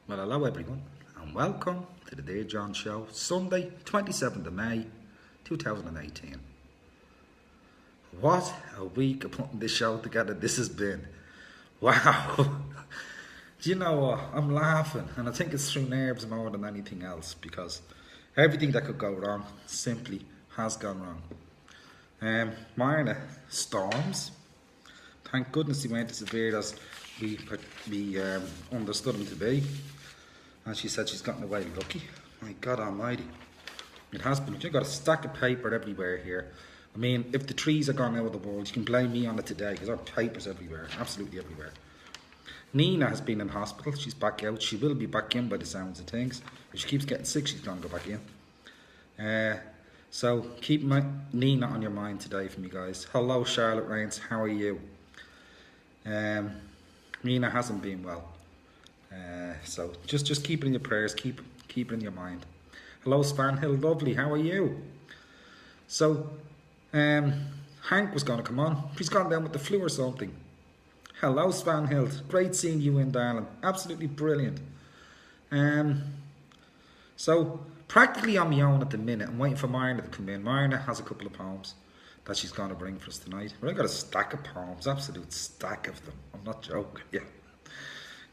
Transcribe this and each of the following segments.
Well, hello everyone, and welcome to the Dear John Show, Sunday, 27th of May, 2018. What a week of putting this show together this has been. Wow. Do you know what? I'm laughing, and I think it's through nerves more than anything else, because everything that could go wrong simply has gone wrong. Minor storms. Thank goodness they weren't as severe as we understood them to be. And she said she's gotten away lucky. My God Almighty. It has been. You've got a stack of paper everywhere here. I mean, if the trees are gone out of the world, you can blame me on it today because there are papers everywhere, absolutely everywhere. Nina has been in hospital. She's back out. She will be back in by the sounds of things. If she keeps getting sick, she's going to go back in. So keep Nina on your mind today for me, guys. Hello, Charlotte Rains. How are you? Nina hasn't been well. So just keep it in your prayers, keep it in your mind. Hello, Spanhill, lovely, how are you? So, Hank was going to come on. He's gone down with the flu or something. Hello, Spanhill, great seeing you in, darling. Absolutely brilliant. So, practically on my own at the minute. I'm waiting for Myrna to come in. Myrna has a couple of poems that she's going to bring for us tonight. But I've got a stack of poems, absolute stack of them. I'm not joking, yeah.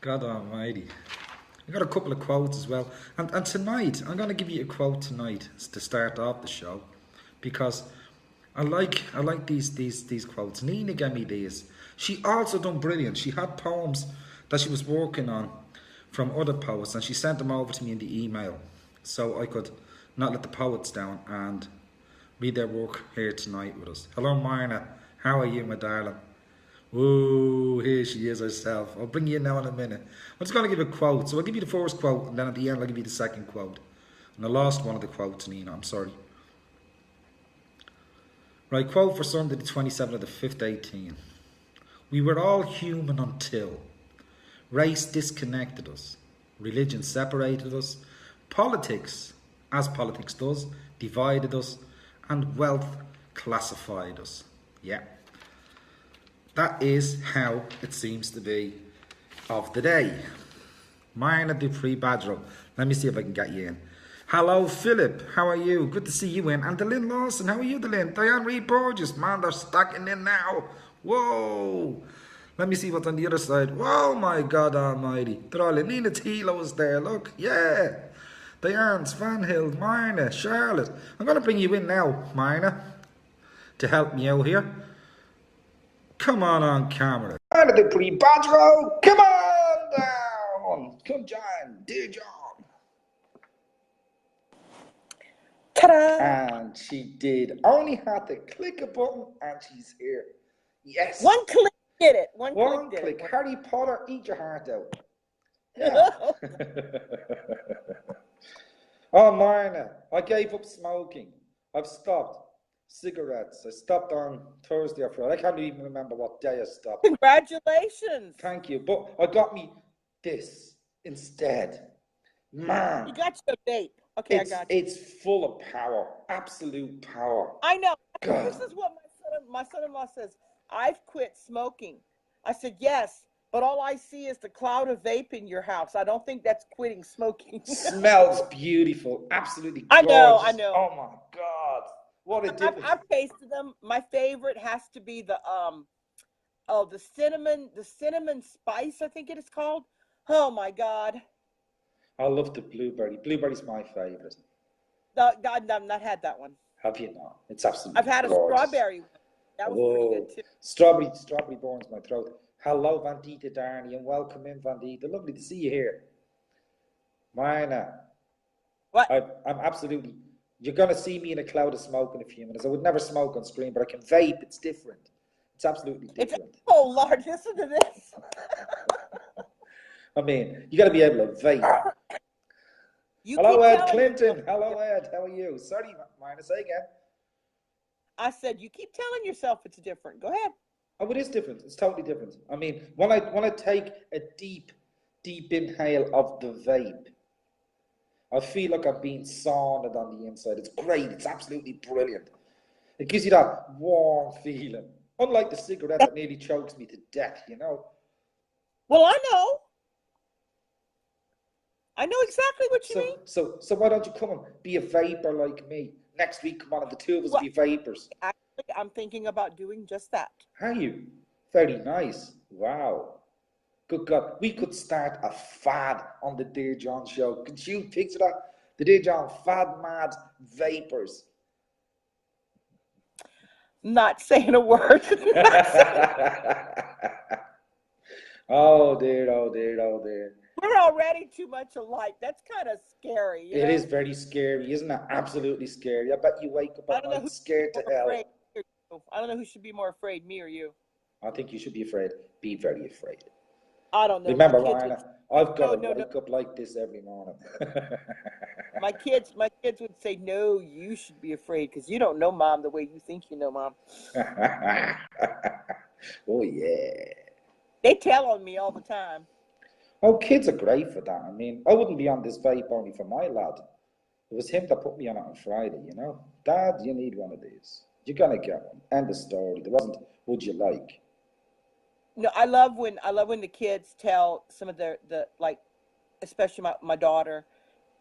God Almighty. I got a couple of quotes as well. And tonight, I'm going to give you a quote tonight to start off the show. Because I like these quotes. Nina gave me these. She also done brilliant. She had poems that she was working on from other poets. And she sent them over to me in the email. So I could not let the poets down and read their work here tonight with us. Hello, Myrna. How are you, my darling? Whoa, here she is herself. I'll bring you in now in a minute. I'm just going to give a quote. So I'll give you the first quote, and then at the end I'll give you the second quote. And the last one of the quotes, Nina, I'm sorry. Right, quote for Sunday the 27th of the 5th, 18. We were all human until race disconnected us, religion separated us, politics, as politics does, divided us, and wealth classified us. Yeah. That is how it seems to be of the day. Myrna Dupree Badro. Let me see if I can get you in. Hello, Philip. How are you? Good to see you in. And Delyn Lawson. How are you, Delyn? Diane Reed Borges. Man, they're stacking in now. Whoa. Let me see what's on the other side. Whoa, my God Almighty. They're all in. Nina Tilo's there. Look. Yeah. Diane, Svanhild, Myrna, Charlotte. I'm going to bring you in now, Myrna, to help me out here. Come on camera. Myrna Dupree Badro. Come on down. Come, John. Dear John. Ta-da! And she did. Only had to click a button and she's here. Yes. One click did it. One click. Did it. Harry Potter, eat your heart out. Yeah. Oh, Myrna, I gave up smoking. I've stopped. Cigarettes. I stopped on Thursday or Friday. I can't even remember what day I stopped. Congratulations. Thank you. But I got me this instead. Man. You got your vape. Okay, I got you. It's full of power. Absolute power. I know. God. This is what my son-in-law says. I've quit smoking. I said, yes, but all I see is the cloud of vape in your house. I don't think that's quitting smoking. Smells beautiful. Absolutely gorgeous. I know. Oh, my God. What a difference. I've tasted them. My favorite has to be the cinnamon spice, I think it is called. Oh my God. I love the blueberry. Blueberry's my favorite. No, I've not had that one. Have you not? It's absolutely I've had gorgeous. A strawberry one. That was pretty good too. Strawberry burns my throat. Hello, Vandita Darney, and welcome in, Vandita. Lovely to see you here. Myrna. What? I'm absolutely... You're going to see me in a cloud of smoke in a few minutes. I would never smoke on screen, but I can vape. It's different. It's absolutely different. Oh, Lord, listen to this. I mean, you got to be able to vape. Hello, Ed Clinton. Hello, Ed. How are you? Sorry, Myrna, say again. I said, you keep telling yourself it's different. Go ahead. Oh, it is different. It's totally different. I mean, when I take a deep inhale of the vape, I feel like I'm being saunted on the inside. It's great. It's absolutely brilliant. It gives you that warm feeling. Unlike the cigarette that nearly chokes me to death, you know. Well, I know. I know exactly what you mean. So why don't you come and be a vapor like me? Next week, come on, and the two of us Well, be vapors. actually, I'm thinking about doing just that. Are you? Very nice. Wow. Good God. We could start a fad on the Dear John show. Could you picture that? The Dear John Fad Mad Vapors. Not saying a word. Not saying. Oh dear, oh dear, oh dear. We're already too much alike. That's kind of scary, you It is know? very scary, isn't it? Absolutely scary. I bet you wake up I at don't know night who should scared be to more afraid. hell. Me or you. I don't know who should be more afraid, me or you. I think you should be afraid. Be very afraid. I don't know. My Remember, kids would Ryan, say, I've got no, to no, no. wake up like this every morning. My kids would say, no, you should be afraid because you don't know mom the way you think you know mom. Oh, yeah. They tell on me all the time. Oh, kids are great for that. I mean, I wouldn't be on this vape only for my lad. It was him that put me on it on Friday, you know. Dad, you need one of these. You're gonna get one. End of story. There wasn't, would you like? No, I love when the kids tell some of the like, especially my daughter,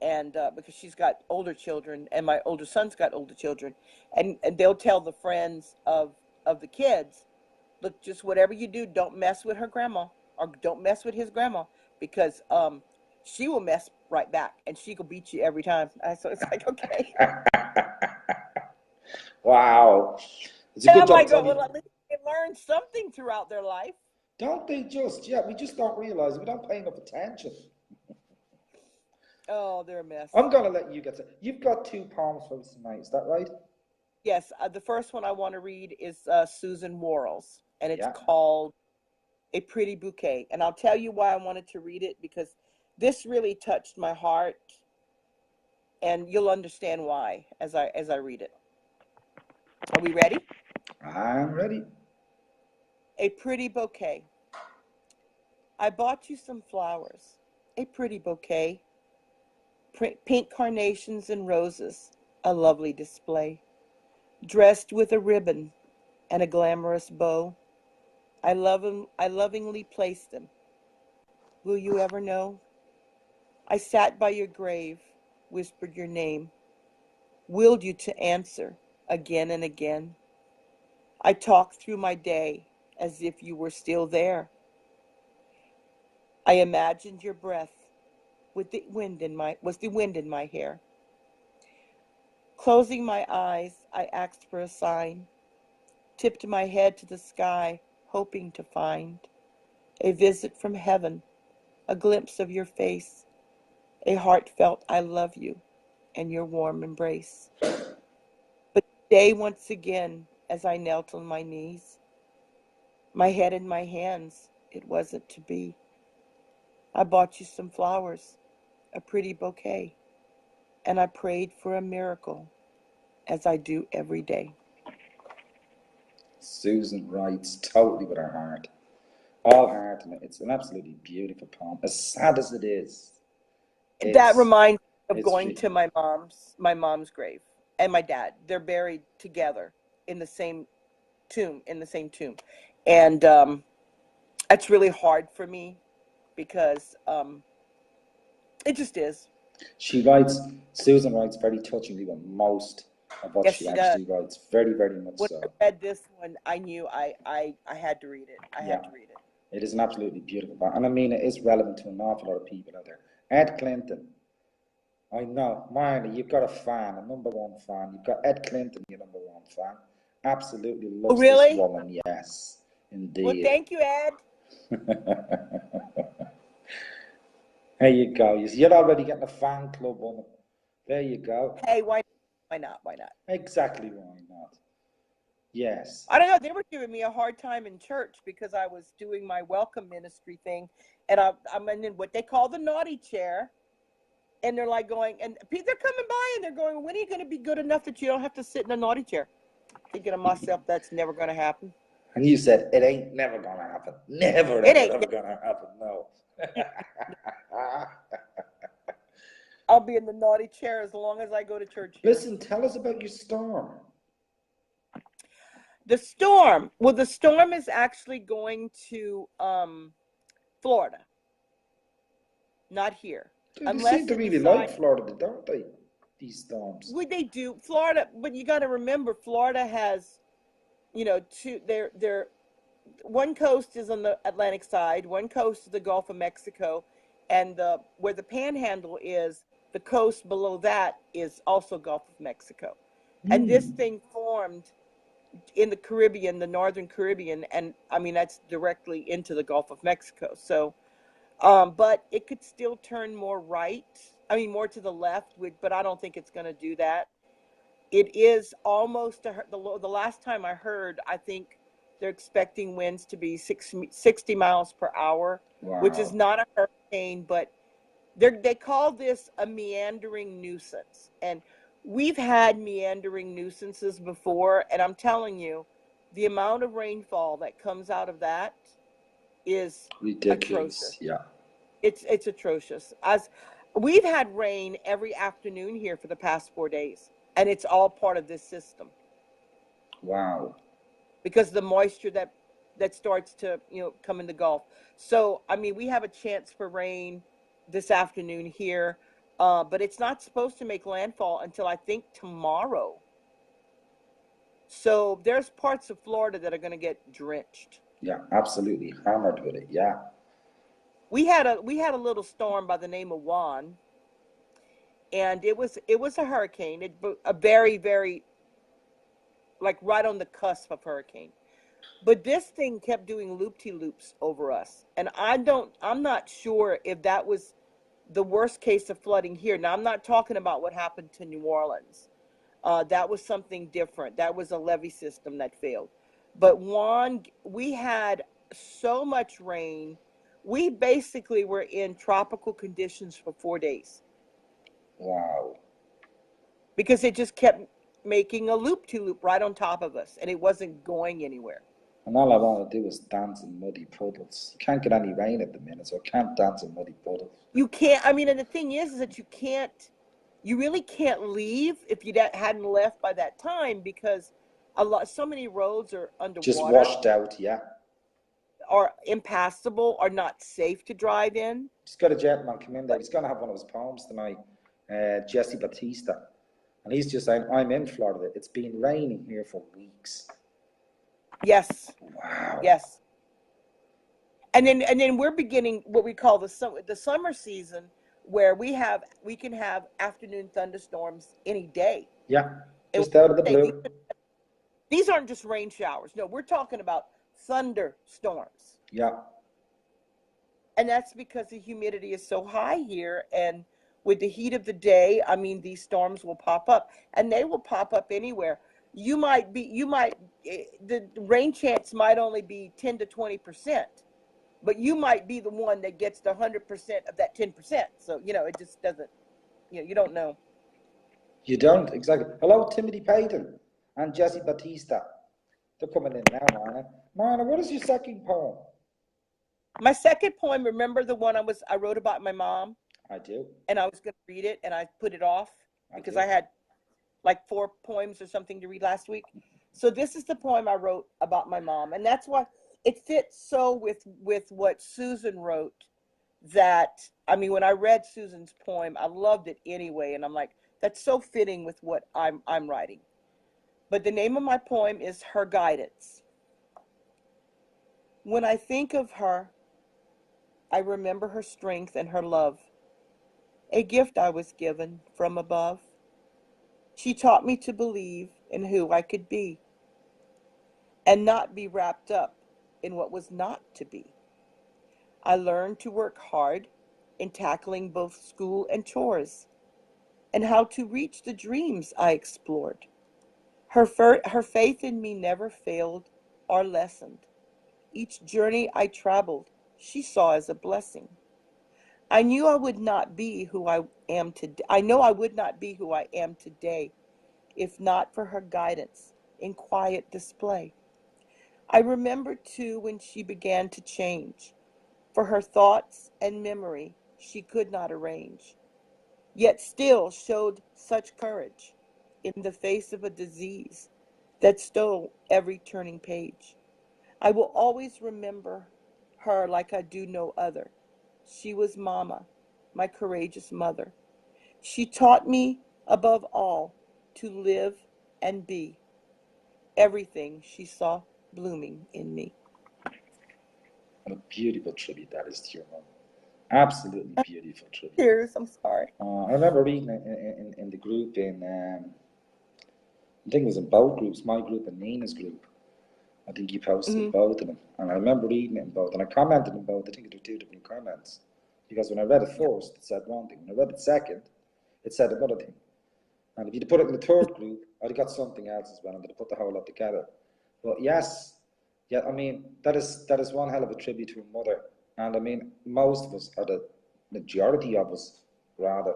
and because she's got older children, and my older son's got older children, and they'll tell the friends of the kids, look, just whatever you do, don't mess with her grandma, or don't mess with his grandma, because she will mess right back, and she will beat you every time. So it's like, okay. Wow. It's a And good I'm job, like, oh, Tony. well, at least they learn something throughout their life. Don't they just? Yeah, we just don't realize. We don't pay enough attention. Oh, they're a mess. I'm gonna let you get to. You've got two poems for us tonight. Is that right? Yes, the first one I want to read is Susan Worrell's, and it's Yeah. called A Pretty Bouquet. And I'll tell you why I wanted to read it, because this really touched my heart, and you'll understand why as I read it. Are we ready? I'm ready. A pretty bouquet. I bought you some flowers. A pretty bouquet. Pink carnations and roses. A lovely display. Dressed with a ribbon and a glamorous bow. I lovingly placed them. Will you ever know? I sat by your grave, whispered your name, willed you to answer again and again. I talked through my day as if you were still there. I imagined your breath with the wind in my was the wind in my hair. Closing my eyes, I asked for a sign, tipped my head to the sky, hoping to find a visit from heaven, a glimpse of your face, a heartfelt I love you, and your warm embrace. But today, once again, as I knelt on my knees, my head in my hands, it wasn't to be. I bought you some flowers, a pretty bouquet, and I prayed for a miracle, as I do every day. Susan writes totally with her heart. All heart in it. It's an absolutely beautiful poem. As sad as it is, That it's reminds me of it's going to my mom's grave and my dad. They're buried together in the same tomb, and that's really hard for me because it just is. she writes. Susan writes very touchingly with most of what Yes, she she does. actually writes. Very, very much When I so. read this one, I knew I had to read it. I Yeah, had to read it. it is an absolutely beautiful poem, and I mean it is relevant to an awful lot of people out there. Ed Clinton. I know, Marnie, you've got a fan, a number one fan. You've got Ed Clinton, your number one fan. Absolutely Oh, loves this really? woman, yes, Well, indeed. thank you, Ed. There you go. You're already getting a fan club on it. There you go. Hey, why not? Why not? Exactly why not? Yes. I don't know. They were giving me a hard time in church because I was doing my welcome ministry thing, and I'm in what they call the naughty chair, and they're like going, and they're coming by, and they're going, when are you going to be good enough that you don't have to sit in a naughty chair? Thinking to myself, that's never going to happen. And you said, it ain't never gonna happen. Never, It ever, ain't. ever gonna happen. No. I'll be in the naughty chair as long as I go to church here. Listen, tell us about your storm. The storm. Well, the storm is actually going to Florida, not here. They seem unless to it really like decides. Florida, don't they? These storms. Would they do Florida? But you got to remember, Florida has, two. Their one coast is on the Atlantic side, one coast is the Gulf of Mexico, and the where the Panhandle is, the coast below that is also Gulf of Mexico, and this Hmm. thing formed in the Caribbean, the Northern Caribbean, and I mean that's directly into the Gulf of Mexico. So, but it could still turn more right. I mean, more to the left, but I don't think it's going to do that. It is almost the last time I heard, I think they're expecting winds to be 60 miles per hour, which is Wow. not a hurricane, but they call this a meandering nuisance. And we've had meandering nuisances before, and I'm telling you, the amount of rainfall that comes out of that is atrocious. Ridiculous. Yeah. It's atrocious. As we've had rain every afternoon here for the past 4 days, and it's all part of this system Wow. because the moisture that starts to come in the Gulf. So I mean, we have a chance for rain this afternoon here, but it's not supposed to make landfall until I think tomorrow. So there's parts of Florida that are going to get drenched. Yeah, absolutely hammered with it. Yeah. We had a little storm by the name of Juan, and it was a hurricane. A very very like right on the cusp of hurricane. But this thing kept doing loop-de-loops over us. And I'm not sure if that was the worst case of flooding here. Now, I'm not talking about what happened to New Orleans. That was something different. That was a levee system that failed. But Juan, we had so much rain. We basically were in tropical conditions for 4 days Wow. because it just kept making a loop-to-loop right on top of us, and it wasn't going anywhere. And all I want to do is dance in muddy puddles. You can't get any rain at the minute, so I can't dance in muddy puddles. You can't. I mean, and the thing is that you can't. You really can't leave if you hadn't left by that time because so many roads are Just underwater, washed out, yeah. are impassable, are not safe to drive in. Just got a gentleman come in there. But He's going to have one of his poems tonight, Jesse Batista. And he's just saying, I'm in Florida. It's been raining here for weeks. yes, Wow. yes, and then we're beginning what we call the summer season, where we can have afternoon thunderstorms any day. Yeah, And just out of the say blue. these aren't just rain showers. No, we're talking about thunderstorms. Yeah. And that's because the humidity is so high here, and with the heat of the day, I mean, these storms will pop up, and they will pop up anywhere. The rain chance might only be 10 to 20%, but you might be the one that gets the 100% of that 10%. So it just doesn't, you don't know. You don't, exactly. Hello, Timothy Payton and Jesse Batista. They're coming in now, Marna. Marna, what is your second poem? My second poem, remember the one I wrote about my mom, I do. and I was going to read it, and I put it off I because do. I had like 4 poems or something to read last week. So this is the poem I wrote about my mom, and that's why it fits so with what Susan wrote. That I mean, when I read Susan's poem, I loved it anyway, and I'm like, that's so fitting with what I'm writing. But the name of my poem is Her Guidance. When I think of her, I remember her strength and her love, a gift I was given from above. She taught me to believe in who I could be and not be wrapped up in what was not to be. I learned to work hard in tackling both school and chores and how to reach the dreams I explored. Her faith in me never failed or lessened. Each journey I traveled, she saw as a blessing. I knew I would not be who I am today. I know I would not be who I am today if not for her guidance in quiet display. I remember too when she began to change, for her thoughts and memory she could not arrange, yet still showed such courage in the face of a disease that stole every turning page. I will always remember her like I do no other. She was Mama, my courageous mother. She taught me, above all, to live and be everything she saw blooming in me. What a beautiful tribute that is to your mom. Absolutely beautiful tribute. Tears, I'm sorry. I remember reading in the group I think it was in both groups, my group and Nina's group. I think you posted both of them. And I remember reading it in both. And I commented in both. I think there were two different comments. Because when I read it first, it said one thing. When I read it second, it said another thing. And if you'd put it in the third group, I'd have got something else as well. And I'd put the whole lot together. But yes, yeah, I mean, that is one hell of a tribute to a mother. And I mean, most of us, or the majority of us, rather,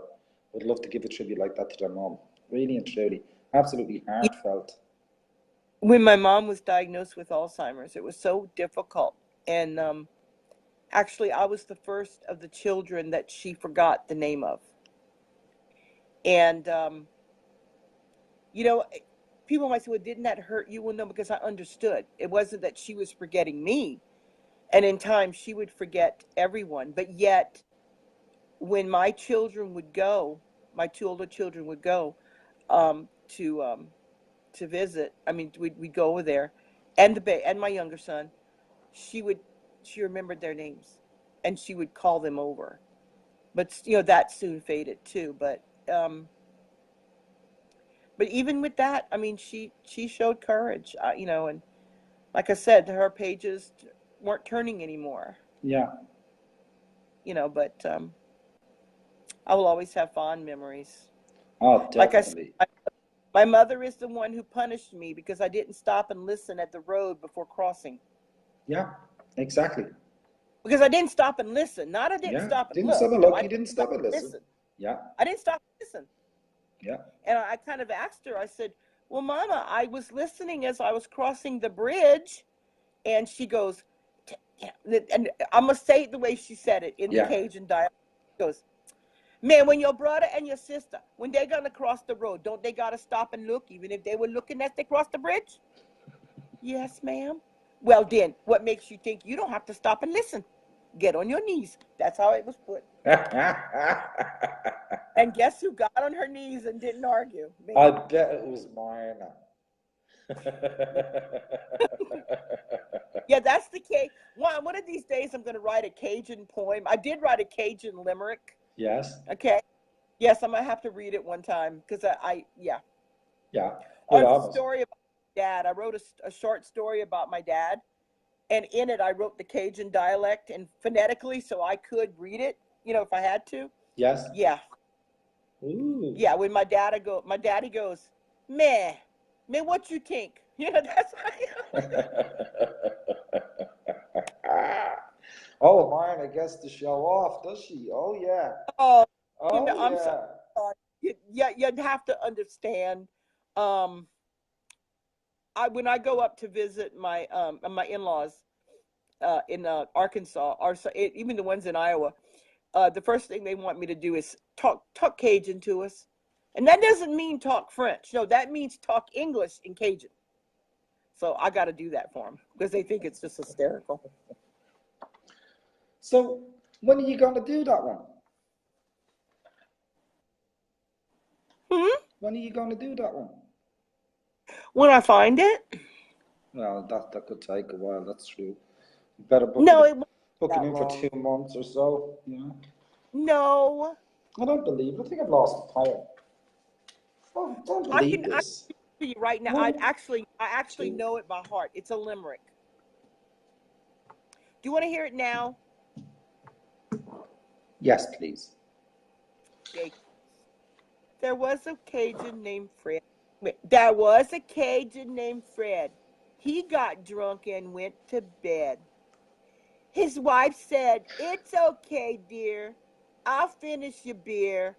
would love to give a tribute like that to their mom. Really and truly. Absolutely heartfelt. When my mom was diagnosed with Alzheimer's, it was so difficult. And actually, I was the first of the children that she forgot the name of. And, you know, people might say, well, didn't that hurt you? Well, no, because I understood. It wasn't that she was forgetting me. And in time, she would forget everyone. But yet, when my children would go, my two older children would go to visit. I mean, we'd go over there, and and my younger son, she remembered their names, and she would call them over. But you know that soon faded too. But even with that, I mean, she showed courage. You know, and like I said, her pages weren't turning anymore. Yeah. You know, but I will always have fond memories. Oh, Like I said, definitely. my mother is the one who punished me because I didn't stop and listen at the road before crossing. Yeah, exactly. Because I didn't stop and listen. Not I didn't Yeah. stop and Didn't look. stop and No, look. I You didn't didn't stop stop and and listen. listen. Yeah. I didn't stop and listen. Yeah. And I kind of asked her, I said, well, Mama, I was listening as I was crossing the bridge. And she goes, and I'm going to say it the way she said it in the Yeah. Cajun dialect. She goes, man, when your brother and your sister, when they're going to cross the road, don't they got to stop and look, even if they were looking as they crossed the bridge? Yes, ma'am. Well, then, what makes you think you don't have to stop and listen? Get on your knees. That's how it was put. And guess who got on her knees and didn't argue? Me. I bet it was mine. Yeah, that's the case. One of these days, I'm going to write a Cajun poem. I did write a Cajun limerick. Yes. Okay. Yes, I'm going to have to read it one time because yeah. Yeah. Or Good the honest. story about my dad. I wrote a short story about my dad. And in it, I wrote the Cajun dialect and phonetically so I could read it, you know, if I had to. Yes. Yeah. Ooh. Yeah, when my daddy goes, meh, what you think? You know, that's Oh, mine, I guess to show off, does she? Oh, yeah. oh, you know, Oh, I'm so yeah. sorry. You'd have to understand. Um, when I go up to visit my in-laws in Arkansas, or even the ones in Iowa, the first thing they want me to do is talk Cajun to us. And that doesn't mean talk French. No, that means talk English in Cajun. So I got to do that for them because they think it's just hysterical. So, when are you going to do that one? Hmm? When are you going to do that one? When I find it? Well, that could take a while, that's true. You better No, it won't book be it that in for long. 2 months or so, you know. No. I don't believe it. I think I've lost the power. Oh, don't I believe can this. tell you right now. I One, actually two. know it by heart. It's a limerick. Do you want to hear it now? Yes, please. Okay. There was a Cajun named Fred. There was a Cajun named Fred. He got drunk and went to bed. His wife said, "It's okay, dear. I'll finish your beer,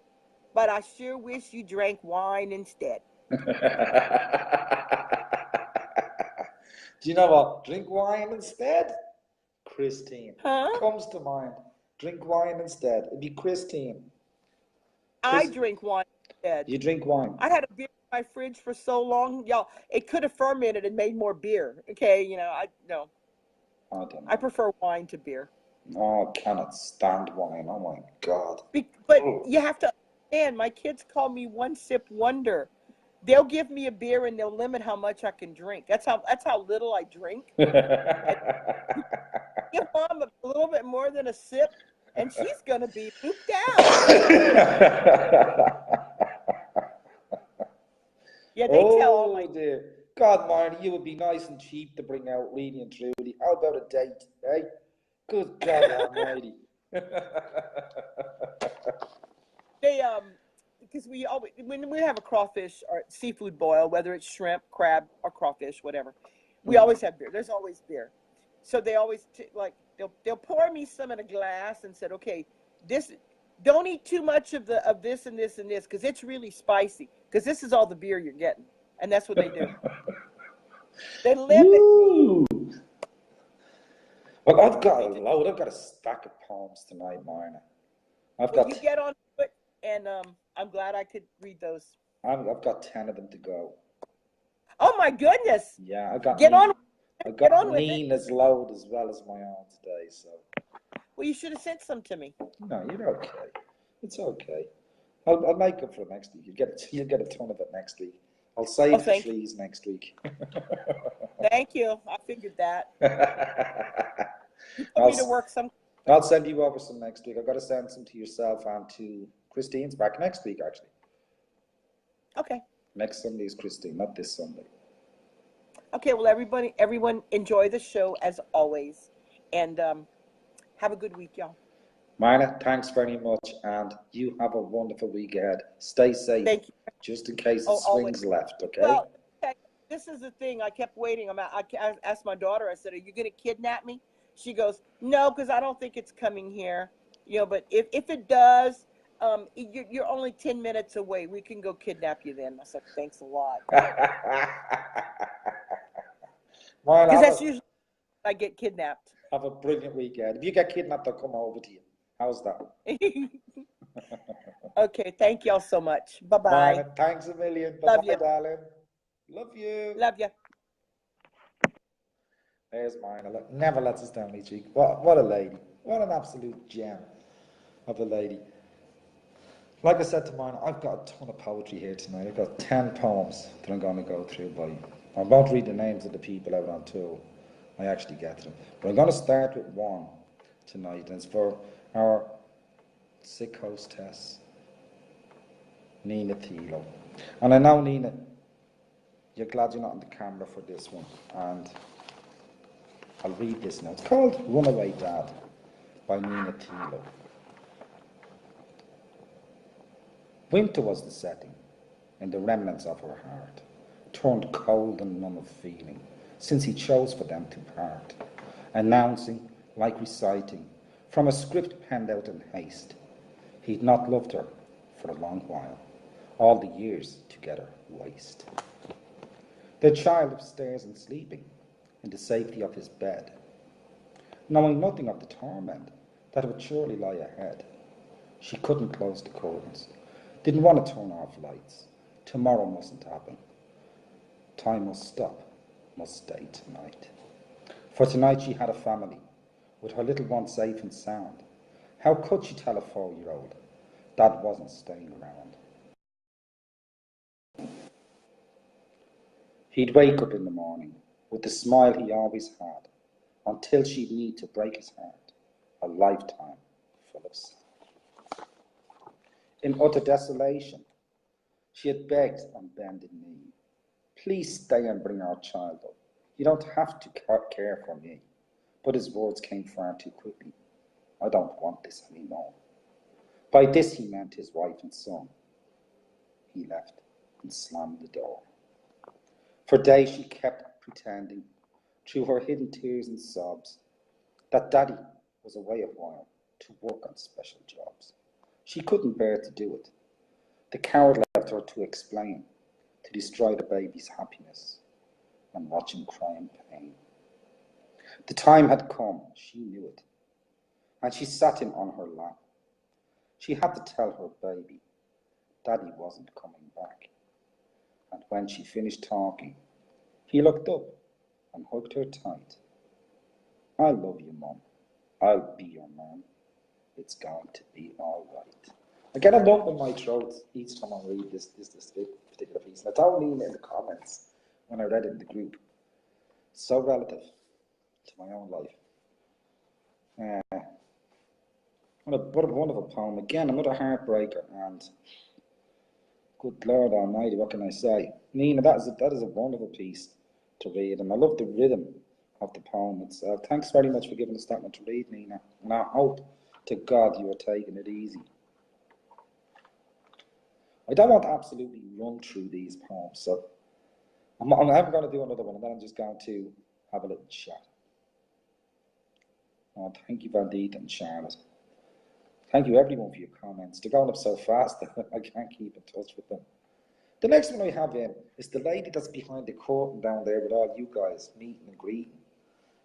but I sure wish you drank wine instead." Do you know what? Drink wine instead? Christine. Huh? Comes to mind. Drink wine instead. It'd be Christine. I Chris, drink wine instead. you drink wine. I had a beer in my fridge for so long, y'all. It could have fermented and made more beer. Okay, you know, I no. I don't I know. prefer wine to beer. Oh, I cannot stand wine. Oh my God. But Oh. you have to understand, my kids call me one sip wonder. They'll give me a beer and they'll limit how much I can drink. That's how little I drink. And give mom a little bit more than a sip, and she's gonna be pooped out. Yeah, they tell all my Oh dear. God, Marty, you would be nice and cheap to bring out really and truly. How about a date, eh? Good God Almighty. they because we always when we have a crawfish or seafood boil, whether it's shrimp, crab, or crawfish, whatever, we always have beer. There's always beer. So they always like they'll pour me some in a glass and said, okay, this don't eat too much of this and this and this because it's really spicy because this is all the beer you're getting, and that's what they do. They limit me. Woo! Well, I've got a They do. load. I've got a stack of poems tonight, Marna. I've Well, you got, get on to it, and I'm glad I could read those. I've got 10 of them to go. Oh my goodness! Yeah, I got Get on, I get got on with it. Nina's load as well as my own today. So Well, you should have sent some to me. no, you're okay. It's okay. I'll make up for it next week. You get a ton of it next week. I'll Oh, save the thank you. trees next week. Thank you. I figured that. You put I'll me to work some. I'll send you over some next week. I've got to send some to yourself and to Christine's back next week actually. Okay. Next Sunday is Christine, not this Sunday. Okay. Well, everyone, enjoy the show as always, and have a good week, y'all. Marna, thanks very much, and you have a wonderful week ahead. Stay safe, Thank you. just in case the Oh, always. swings left, okay? Well, okay, this is the thing. I kept waiting. I asked my daughter. I said, "Are you going to kidnap me?" She goes, "No, because I don't think it's coming here. But if it does, you're only 10 minutes away. We can go kidnap you then." I said, "Thanks a lot." Marna, Because that's usually when I get kidnapped. have a brilliant weekend. If you get kidnapped, I'll come over to you. How's that? Okay. Thank y'all so much. Bye Marna, bye. thanks a million. Love Bye-bye, you. darling. Love you. Love you. There's Marna. Look, never lets us down each week. What a lady. What an absolute gem of a lady. Like I said to Marna, I've got a ton of poetry here tonight. I've got 10 poems that I'm going to go through, buddy. I won't read the names of the people out on tour. I actually get to them. But I'm going to start with one tonight, and it's for our sick hostess, Nina Thilo. And I know, Nina, you're glad you're not on the camera for this one. And I'll read this now. It's called Runaway Dad by Nina Thilo. Winter was the setting, and the remnants of her heart turned cold and numb of feeling, since he chose for them to part, announcing, like reciting, from a script penned out in haste, he'd not loved her for a long while, all the years together waste. Their child upstairs and sleeping in the safety of his bed, knowing nothing of the torment that would surely lie ahead. She couldn't close the curtains, didn't want to turn off lights. Tomorrow mustn't happen. Time must stop, must stay tonight. For tonight she had a family, with her little one safe and sound. How could she tell a 4-year-old Dad wasn't staying around? He'd wake up in the morning with the smile he always had, until she'd need to break his heart, a lifetime full of sad. In utter desolation, she had begged on bended knee, please stay and bring our child up. You don't have to care for me. But his words came far too quickly. I don't want this anymore. By this he meant his wife and son. He left and slammed the door. For days she kept pretending, through her hidden tears and sobs, that Daddy was away a while to work on special jobs. She couldn't bear to do it. The coward left her to explain, to destroy the baby's happiness and watch him cry in pain. The time had come, she knew it, and she sat him on her lap. She had to tell her baby Daddy wasn't coming back. And when she finished talking, he looked up and hugged her tight. I love you, Mum, I'll be your man. It's going to be all right. I get a lump in my throat each time I read this particular piece. And I don't mean it in the comments when I read it in the group. It's so relative to my own life. What a wonderful poem. Again, another heartbreaker, and good Lord Almighty, what can I say? Nina, that is a wonderful piece to read, and I love the rhythm of the poem itself. Thanks very much for giving us that one to read, Nina, and I hope to God you are taking it easy. I don't want to absolutely run through these poems, so I'm going to do another one, and then I'm just going to have a little chat. Oh, thank you, Vandita and Charlotte. Thank you, everyone, for your comments. They're going up so fast that I can't keep in touch with them. The next one I have in is the lady that's behind the curtain down there with all you guys meeting and greeting.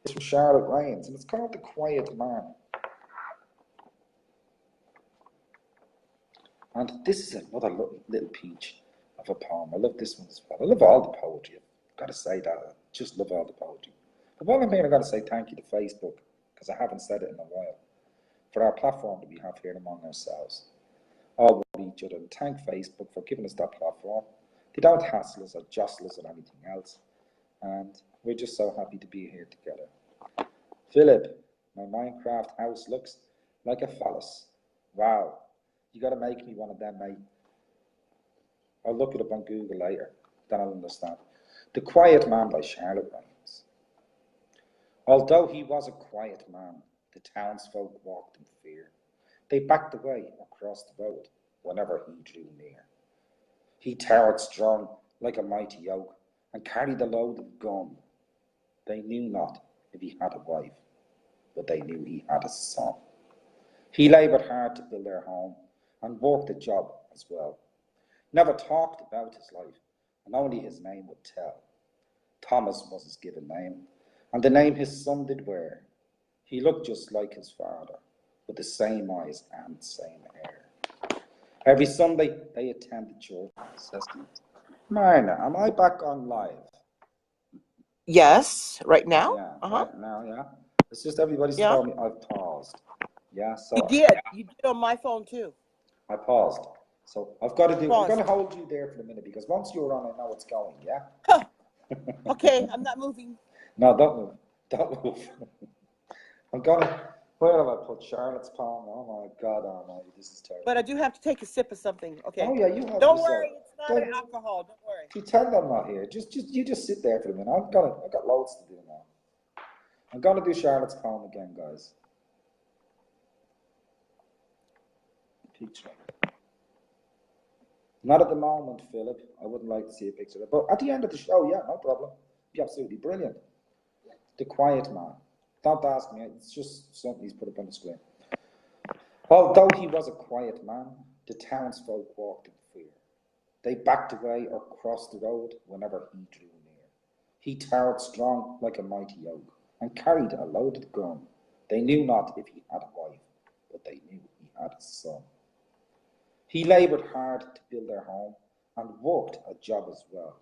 It's from Charlotte Rains, and it's called The Quiet Man. And this is another little peach of a poem. I love this one as well. I love all the poetry. I've got to say that. I just love all the poetry. But while I'm here, I've got to say thank you to Facebook, because I haven't said it in a while, for our platform that we have here among ourselves, all with each other. And thank Facebook for giving us that platform. They don't hassle us or jostle us or anything else. And we're just so happy to be here together. Philip, my Minecraft house looks like a phallus. Wow. You got to make me one of them, mate. I'll look it up on Google later. Then I'll understand. The Quiet Man by Charlotte Rains. Although he was a quiet man, the townsfolk walked in fear. They backed away across the road whenever he drew near. He towered strong like a mighty oak and carried a load of gun. They knew not if he had a wife, but they knew he had a son. He laboured hard to build their home and worked a job as well. Never talked about his life, and only his name would tell. Thomas was his given name, and the name his son did wear. He looked just like his father, with the same eyes and same hair. Every Sunday they attended church. Marna, am I back on live? Yes, right now? Yeah, Uh-huh. right now, yeah. It's just everybody's Yeah. told me I've paused. Yeah, so You did on my phone too. I paused. So I've got to do, I'm Paused. going to hold you there for a minute, because once you're on, I know it's going, yeah? Okay, I'm not moving. No, don't move. Don't move. I'm going to, where have I put Charlotte's poem? Oh my God almighty, this is terrible. But I do have to take a sip of something, okay? Oh yeah, you have Don't yourself. worry, it's not alcohol, don't worry. Pretend I'm not here. You just sit there for a minute. I've got loads to do now. I'm going to do Charlotte's poem again, guys. Picture. Not at the moment, Philip. I wouldn't like to see a picture of it. But at the end of the show, yeah, no problem. Be absolutely brilliant. The Quiet Man. Don't ask me. It's just something he's put up on the screen. Although he was a quiet man, the townsfolk walked in fear. They backed away or crossed the road whenever he drew near. He towered strong like a mighty oak and carried a loaded gun. They knew not if he had a wife, but they knew he had a son. He laboured hard to build their home and worked a job as well.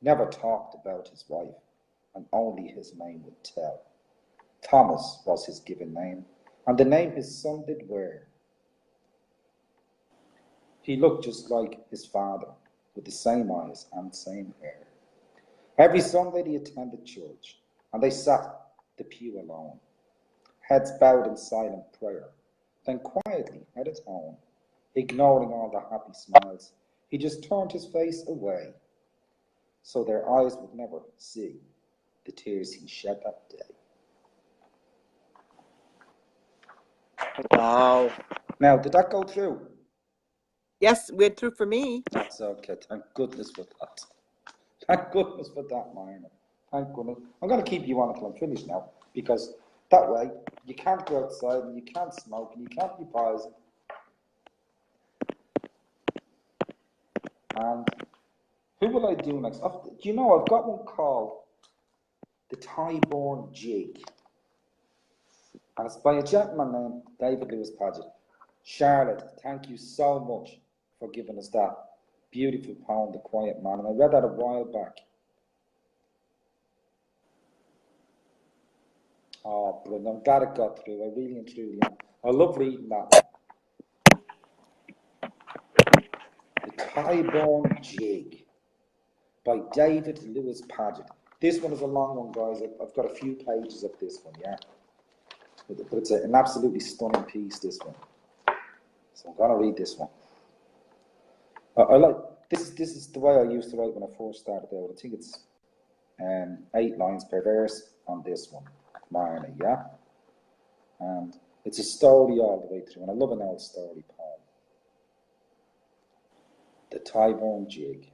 Never talked about his wife, and only his name would tell. Thomas was his given name, and the name his son did wear. He looked just like his father, with the same eyes and same hair. Every Sunday they attended church, and they sat the pew alone, heads bowed in silent prayer, then quietly at his own, ignoring all the happy smiles, he just turned his face away, so their eyes would never see the tears he shed that day. Wow. Now, did that go through? Yes, went through for me. That's okay. Thank goodness for that. Thank goodness for that, Marina. Thank goodness. I'm going to keep you on until I'm finished now, because that way you can't go outside and you can't smoke and you can't be poisoned. And who will I do next? Do you know, I've got one called The Tyburn Jig. And it's by a gentleman named David Lewis Paget. Charlotte, thank you so much for giving us that beautiful poem, The Quiet Man. And I read that a while back. Oh, brilliant. I'm glad it got through. I really and truly am. I love reading that one. The Tyburn Jig by David Lewis Paget. This one is a long one, guys. I've got a few pages of this one, yeah. But it's an absolutely stunning piece, this one. So I'm going to read this one. I like, this is the way I used to write when I first started out. I think it's 8 lines per verse on this one, Marnie, yeah? And it's a story all the way through, and I love an old story poem. The Tyburn Jig.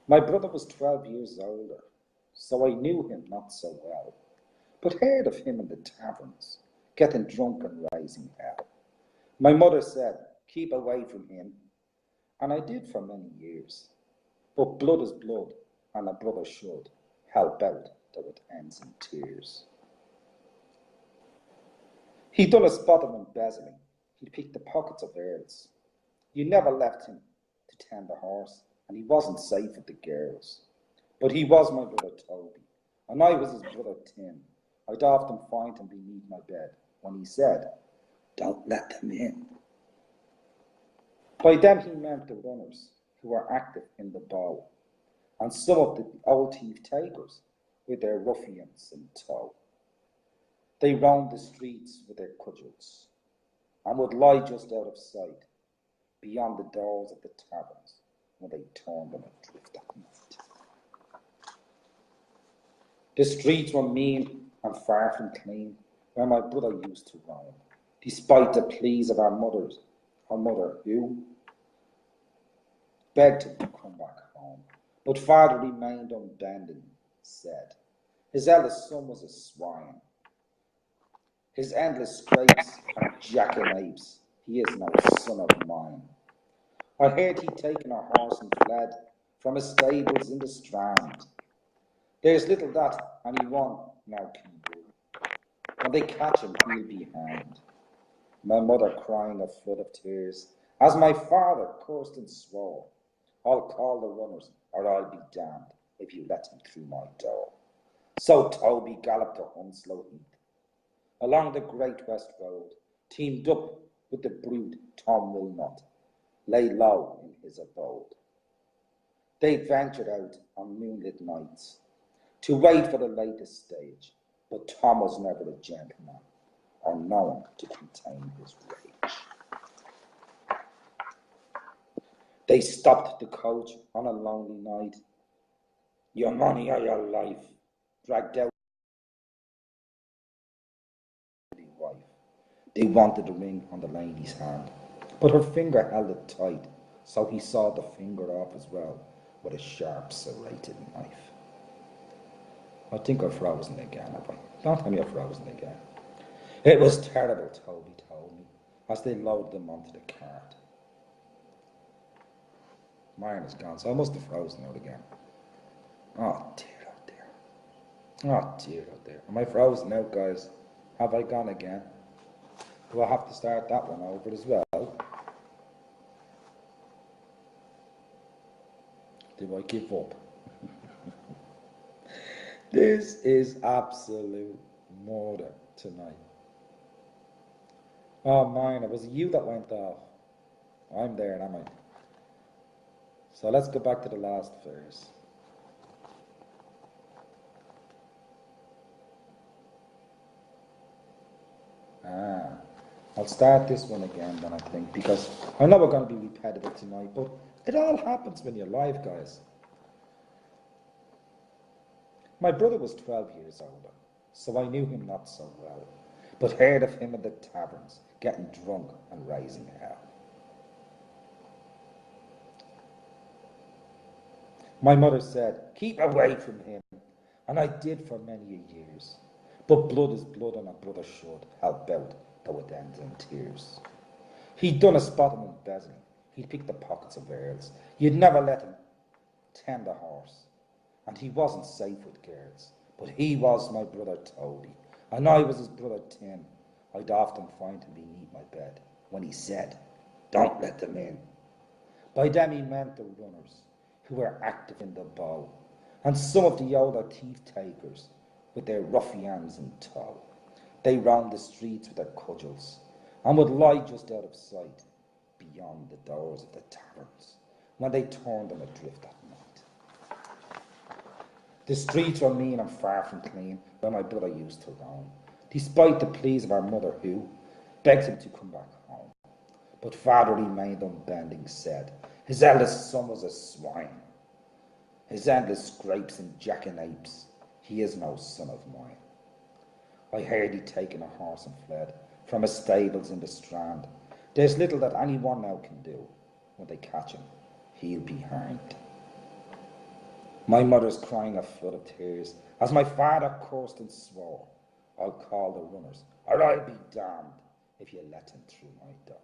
My brother was 12 years older, so I knew him not so well, but heard of him in the taverns, getting drunk and raising hell. My mother said, keep away from him, and I did for many years. But blood is blood, and a brother should help out, though it ends in tears. He done a spot of embezzling. He'd picked the pockets of earls. You never left him to tend the horse, and he wasn't safe with the girls. But he was my brother Toby, and I was his brother Tim. I'd often find him beneath my bed when he said, don't let them in. By them he meant the runners who were active in the bow, and some of the old thief takers with their ruffians in tow. They roamed the streets with their cudgels, and would lie just out of sight, beyond the doors of the taverns, when they turned them adrift at night. The streets were mean and far from clean, where my brother used to roam, despite the pleas of our mother, who begged him to come back home. But father remained unbending, said. His eldest son was a swine. His endless scrapes and jackanapes, he is no son of mine. I heard he'd taken a horse and fled from his stables in the Strand. There's little that anyone now can do. When they catch him, he'll be hanged. My mother crying a flood of tears, as my father cursed and swore, I'll call the runners, or I'll be damned if you let him through my door. So Toby galloped to Hounslow Heath, along the Great West Road, teamed up with the brute Tom Wilmot, lay low in his abode. They ventured out on moonlit nights to wait for the latest stage, but Tom was never a gentleman, or known to contain his rage. They stopped the coach on a lonely night. Your money or your life, dragged out the wife. They wanted the ring on the lady's hand, but her finger held it tight, so he saw the finger off as well with a sharp serrated knife. I think I've frozen again, have I? Don't tell me I've frozen again. It was terrible, Toby told me, as they loaded them onto the cart. Mine is gone, so I must have frozen out again. Oh dear, oh dear. Oh dear, oh dear. Am I frozen out, guys? Have I gone again? Do I have to start that one over as well? Do I give up? This is absolute murder tonight. Oh, mine, it was you that went off. I'm there, am I? So let's go back to the last verse. I'll start this one again then, I think, because I know we're going to be repetitive tonight, but it all happens when you're live, guys. My brother was 12 years older, so I knew him not so well, but heard of him in the taverns, getting drunk and raising hell. My mother said, keep away from him, and I did for many years. But blood is blood, and a brother should help out, though it ends in tears. He'd done a spot of embezzling. He'd picked the pockets of earls. You'd never let him tend a horse, and he wasn't safe with girls. But he was my brother Toby, and I was his brother Tim. I'd often find him beneath my bed when he said, don't let them in. By them he meant the runners, who were active in the bow, and some of the older thief-takers with their ruffians in tow. They roamed the streets with their cudgels, and would lie just out of sight, beyond the doors of the taverns, when they turned them adrift at night. The streets were mean and far from clean, where my brother used to roam, despite the pleas of our mother, who begged him to come back home. But father remained unbending, said his eldest son was a swine. His endless scrapes and jackanapes, he is no son of mine. I heard he'd taken a horse and fled from his stables in the Strand. There's little that anyone now can do. When they catch him, he'll be hanged. My mother's crying a flood of tears, as my father cursed and swore, I'll call the runners, or I'll be damned if you let him through my door.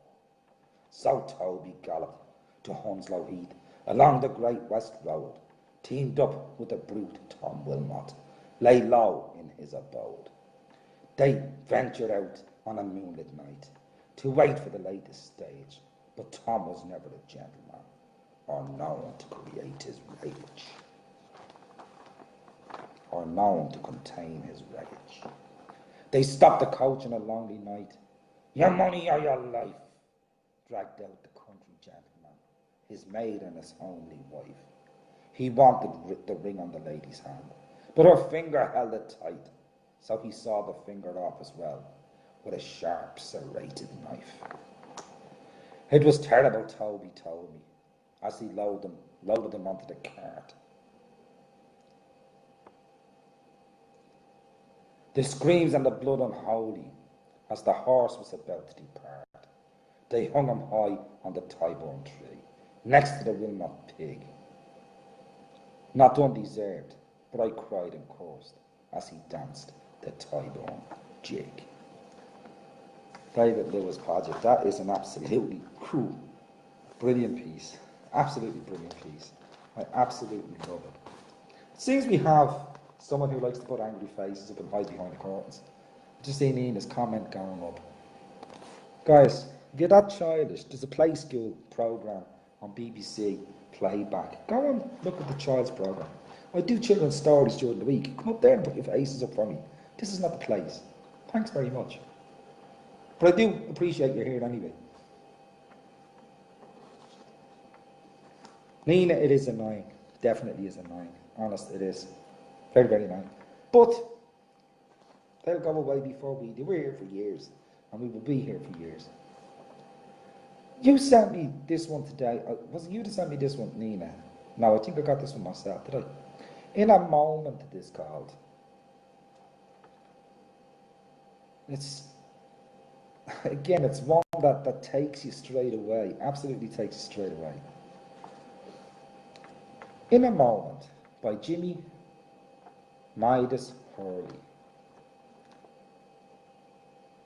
So Toby galloped to Hounslow Heath, along the Great West Road, teamed up with the brute Tom Wilmot, lay low in his abode. They ventured out on a moonlit night to wait for the latest stage, but Tom was never a gentleman, or known to create his rage, or known to contain his rage. They stopped the coach on a lonely night. Your money or your life, dragged out the country gentleman, his maid and his homely wife. He wanted the ring on the lady's hand, but her finger held it tight, so he saw the finger off as well, with a sharp, serrated knife. It was terrible, Toby told me, as he loaded them onto the cart. The screams and the blood unholy, as the horse was about to depart. They hung him high on the Tyburn tree, next to the Wilmot pig. Not undeserved, but I cried and cursed as he danced the Tyburn jig. David Lewis Paget, that is an absolutely brilliant piece. Absolutely brilliant piece. I absolutely love it. It seems we have someone who likes to put angry faces up and hide behind the curtains. Just seen Nina's comment going up. Guys, if you're that childish, there's a play school programme on BBC Playback. Go and look at the child's programme. I do children's stories during the week. Come up there and put your faces up for me. This is not the place. Thanks very much. But I do appreciate you're here anyway. Nina, it is annoying. Definitely is annoying. Honest, it is. Very, very annoying. But they'll go away before we do. We're here for years, and we will be here for years. You sent me this one today. Was it you that sent me this one, Nina? No, I think I got this one myself, did I? In a Moment, it is called. It's, again, it's one that takes you straight away. Absolutely takes you straight away. In a Moment, by Jimmy Midas Hurley.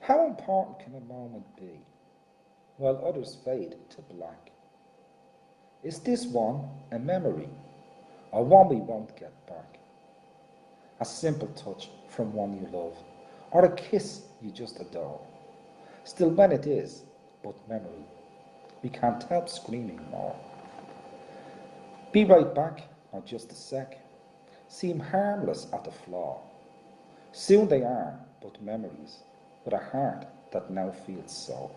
How important can a moment be, while others fade to black? Is this one a memory, or one we won't get back? A simple touch from one you love, or a kiss you just adore. Still, when it is but memory, we can't help screaming more. Be right back, or just a sec, seem harmless at the flaw. Soon they are but memories, with a heart that now feels so.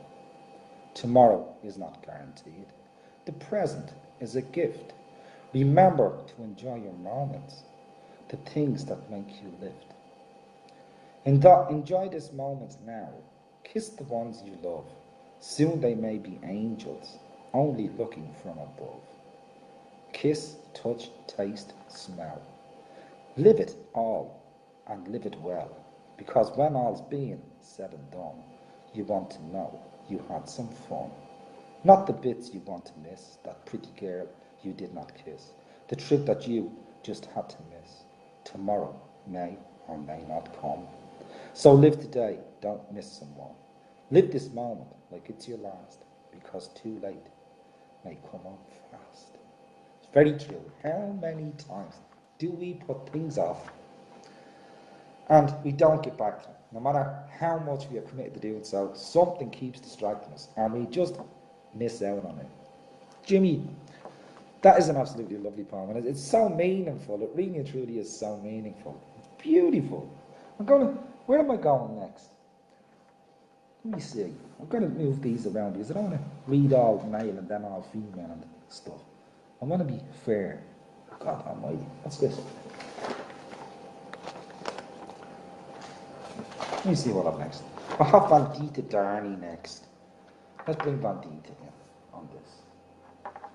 Tomorrow is not guaranteed. The present is a gift. Remember to enjoy your moments, the things that make you lift. Enjoy this moment now. Kiss the ones you love. Soon they may be angels, only looking from above. Kiss, touch, taste, smell. Live it all, and live it well, because when all's been said and done, you want to know you had some fun. Not the bits you want to miss, that pretty girl you did not kiss, the trip that you just had to miss. Tomorrow may or may not come. So live today, don't miss someone. Live this moment like it's your last, because too late may come on fast. It's very true. How many times do we put things off and we don't get back to them? No matter how much we are committed to doing so, something keeps distracting us and we just miss out on it. Jimmy That is an absolutely lovely poem, and it's so meaningful. It really and truly is so meaningful. Beautiful. Where am I going next? Let me see. I'm going to move these around because I don't want to read all male and then all female and stuff. I'm going to be fair. God almighty. What's this? Let me see what I'm next. I have Vandita Darnay next. Let's bring Vandita in on this.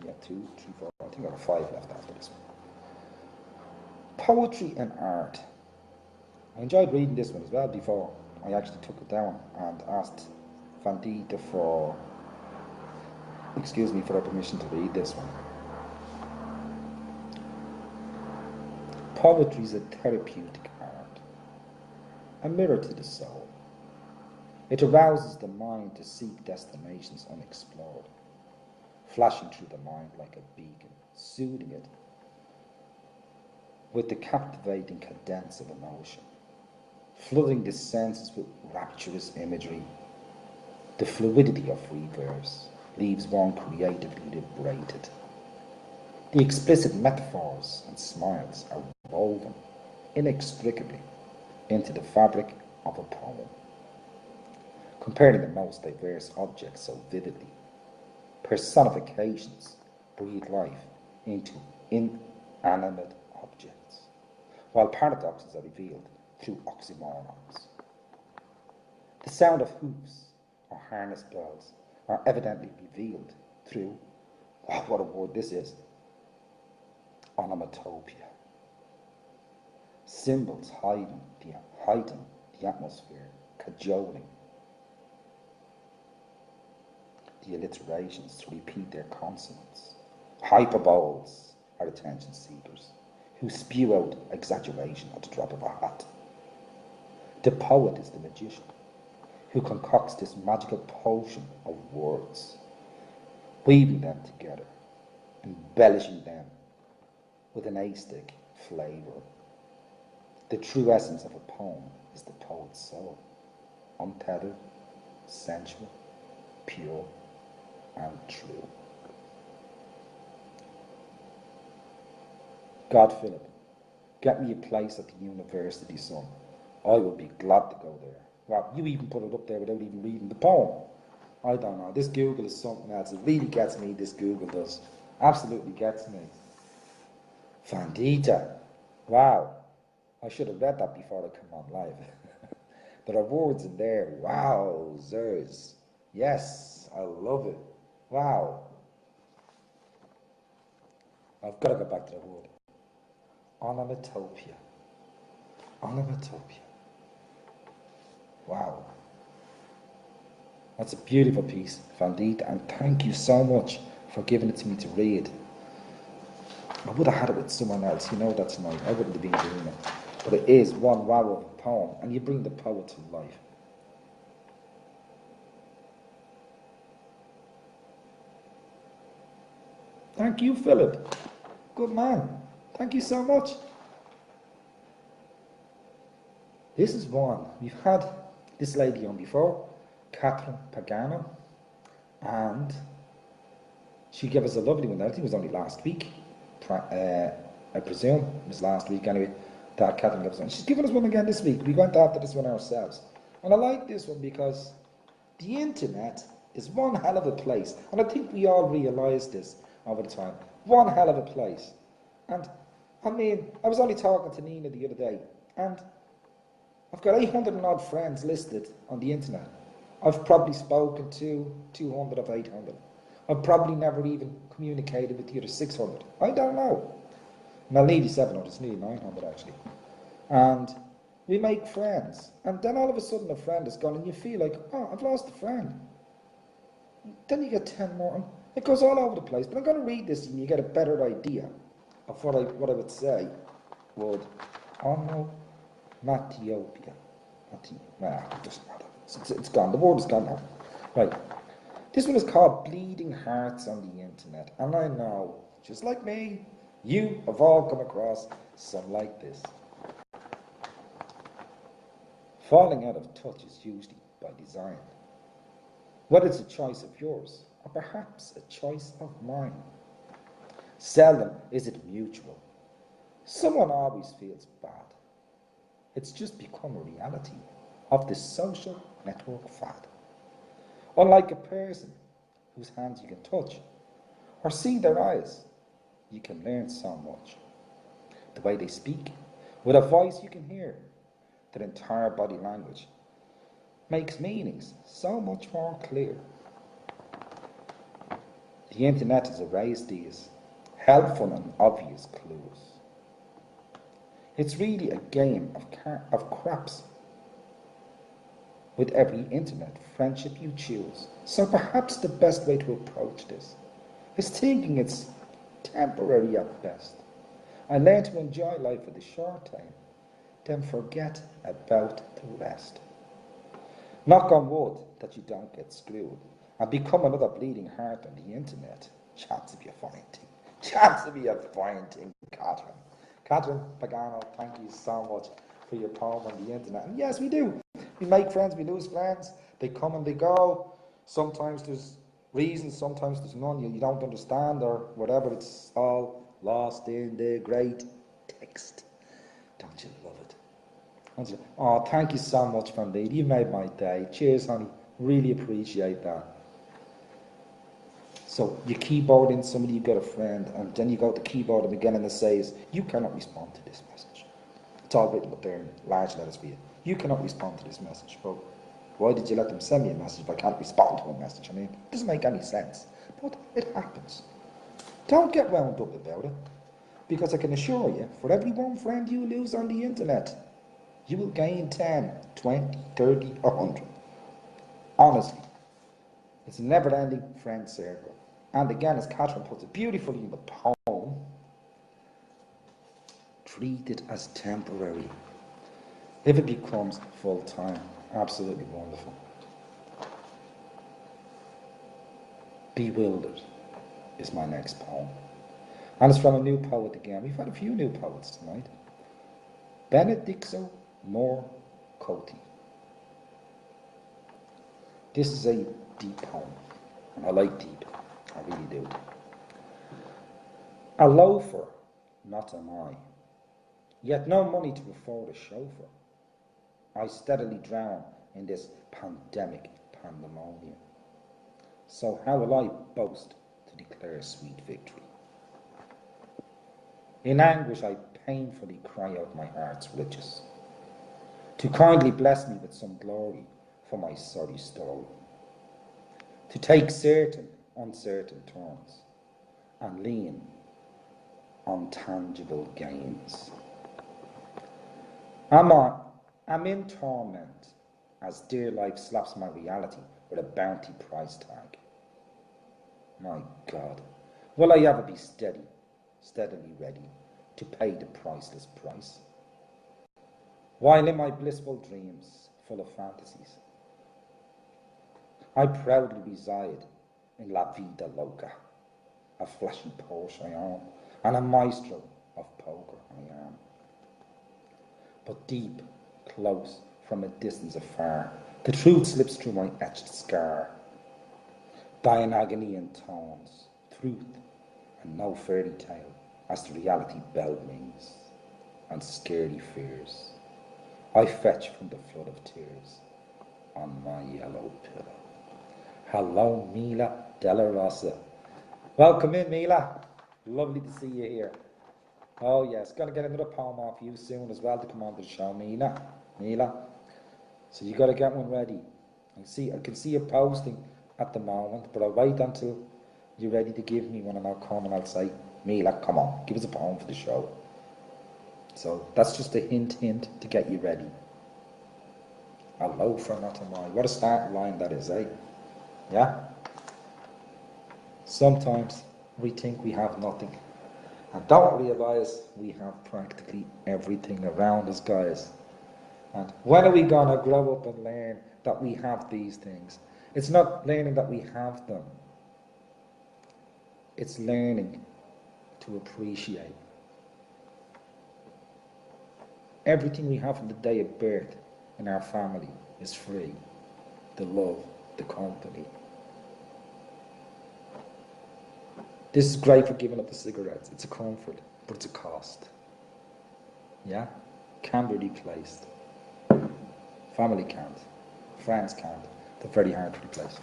Yeah, 2, 3, 4. I think I have 5 left after this one. Poetry and art. I enjoyed reading this one as well before I actually took it down and asked Vandita for her permission to read this one. Poetry is a therapeutic art, a mirror to the soul. It arouses the mind to seek destinations unexplored, flashing through the mind like a beacon, soothing it with the captivating cadence of emotion, flooding the senses with rapturous imagery. The fluidity of free verse leaves one creatively liberated. The explicit metaphors and smiles are woven inextricably into the fabric of a poem, comparing the most diverse objects so vividly. Personifications breathe life into inanimate objects, while paradoxes are revealed through oxymorons. The sound of hoofs or harness bells are evidently revealed through, oh, what a word this is, onomatopoeia. Symbols heighten the atmosphere, cajoling the alliterations to repeat their consonants. Hyperboles are attention seekers who spew out exaggeration at the drop of a hat. The poet is the magician who concocts this magical potion of words, weaving them together, embellishing them with an aesthetic flavour. The true essence of a poem is the poet's soul, untethered, sensual, pure, and true. God, Philip, get me a place at the university, son. I will be glad to go there. Well, you even put it up there without even reading the poem. I don't know. This Google is something else. It really gets me, this Google does. Absolutely gets me. Vandita. Wow. I should have read that before I come on live. There are words in there. Wowzers. Yes, I love it. Wow. I've got to go back to the word. Onomatopoeia. Onomatopoeia. Wow. That's a beautiful piece, Vandita, and thank you so much for giving it to me to read. I would have had it with someone else, you know that tonight. I wouldn't have been doing it. But it is one wow of a poem, and you bring the poet to life. Thank you, Philip. Good man. Thank you so much. This is one. We've had this lady on before, Catherine Pagano, and she gave us a lovely one. I think it was only last week. I presume it was last week anyway, that Catherine gave us one. She's given us one again this week. We went after this one ourselves. And I like this one because the internet is one hell of a place. And I think we all realise this over the time. One hell of a place. And I mean, I was only talking to Nina the other day, and I've got 800 and odd friends listed on the internet. I've probably spoken to 200 of 800. I've probably never even communicated with the other 600. I don't know. Well, nearly 700, it's nearly 900 actually. And we make friends. And then all of a sudden a friend is gone and you feel like, oh, I've lost a friend. Then you get 10 more. And it goes all over the place. But I'm going to read this and you get a better idea of what I would say would onomatopoeia. Nah, it doesn't matter. It's gone. The word is gone now. Right. This one is called Bleeding Hearts on the Internet. And I know, just like me, you have all come across some like this. Falling out of touch is usually by design. Whether it's a choice of yours, or perhaps a choice of mine. Seldom is it mutual. Someone always feels bad. It's just become a reality of this social network fad. Unlike a person whose hands you can touch or see their eyes, you can learn so much. The way they speak, with a voice you can hear, their entire body language makes meanings so much more clear. The internet has erased these helpful and obvious clues. It's really a game of craps. With every internet friendship you choose. So perhaps the best way to approach this is thinking it's temporary at best. And learn to enjoy life for the short time, then forget about the rest. Knock on wood that you don't get screwed and become another bleeding heart on the internet. Chance to be a fine thing. Chance to be a fine thing, Catherine. Catherine Pagano, thank you so much for your poem on the internet. And yes, we do. We make friends, we lose friends. They come and they go. Sometimes there's reasons, sometimes there's none you don't understand or whatever. It's all lost in the great text. Don't you love it? Oh, thank you so much, Van Lady. You made my day. Cheers, honey. Really appreciate that. So you keyboard in somebody, you got a friend, and then you go to keyboard them again and it says, you cannot respond to this message. It's all written up there in large letters for you. You cannot respond to this message. But why did you let them send me a message if I can't respond to a message? I mean, it doesn't make any sense. But it happens. Don't get wound up about it. Because I can assure you, for every one friend you lose on the internet, you will gain 10, 20, 30, 100. Honestly. It's a never-ending friend circle. And again, as Catherine puts it beautifully in the poem, treat it as temporary. If it becomes full-time, absolutely wonderful. Bewildered is my next poem. And it's from a new poet again. We've had a few new poets tonight. Benedicto Moore Coty. This is a deep poem, and I like deep. I really do. A loafer, not am I, yet no money to afford a chauffeur. I steadily drown in this pandemic pandemonium. So how will I boast to declare sweet victory? In anguish I painfully cry out my heart's riches, to kindly bless me with some glory for my sorry story, to take certain, uncertain turns, and lean on tangible gains. I'm in torment as dear life slaps my reality with a bounty price tag. My God, will I ever be steadily ready to pay the priceless price? While in my blissful dreams, full of fantasies, I proudly reside in La Vida Loca, a flashy Porsche I own, and a maestro of poker I am. But deep, close, from a distance afar, the truth slips through my etched scar. Dying agony in tones, truth and no fairy tale, as the reality bell rings, and scaredy fears I fetch from the flood of tears on my yellow pillow. Hello, Mila Della Rosa. Welcome in, Mila. Lovely to see you here. Oh yes, gonna get another poem off you soon as well to come on to the show, Mila. So you gotta get one ready. I can see you posting at the moment, but I'll wait until you're ready to give me one and I'll come and I'll say, Mila, come on, give us a poem for the show. So that's just a hint to get you ready. A loafer, not a mine. What a starting line that is, eh? Yeah? Sometimes we think we have nothing and don't realise we have practically everything around us, guys. And when are we gonna grow up and learn that we have these things? It's not learning that we have them. It's learning to appreciate. Everything we have from the day of birth in our family is free. The love, the company. This is great for giving up the cigarettes. It's a comfort, but it's a cost. Yeah? Can be replaced. Family can't. Friends can't. They're very hard to replace.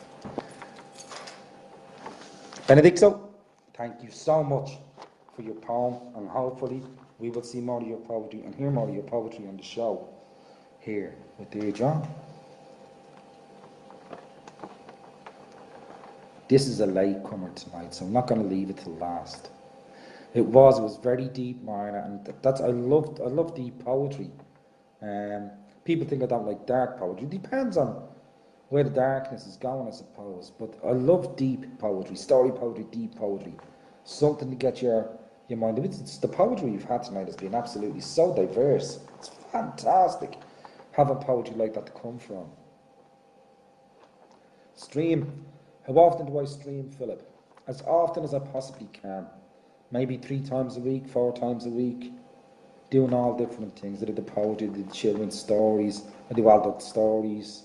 Benedicto, thank you so much for your poem, and hopefully we will see more of your poetry and hear more of your poetry on the show here with Dear John. This is a late comer tonight, so I'm not going to leave it till last. It was very deep, Marna, and that's I love deep poetry. People think I don't like dark poetry. It depends on where the darkness is going, I suppose. But I love deep poetry, story poetry, deep poetry. Something to get your mind. It's the poetry you've had tonight has been absolutely so diverse. It's fantastic having poetry like that to come from. Stream. How often do I stream, Philip? As often as I possibly can. Maybe 3 times a week, 4 times a week. Doing all different things. I do the poetry, I do the children's stories, I do adult stories.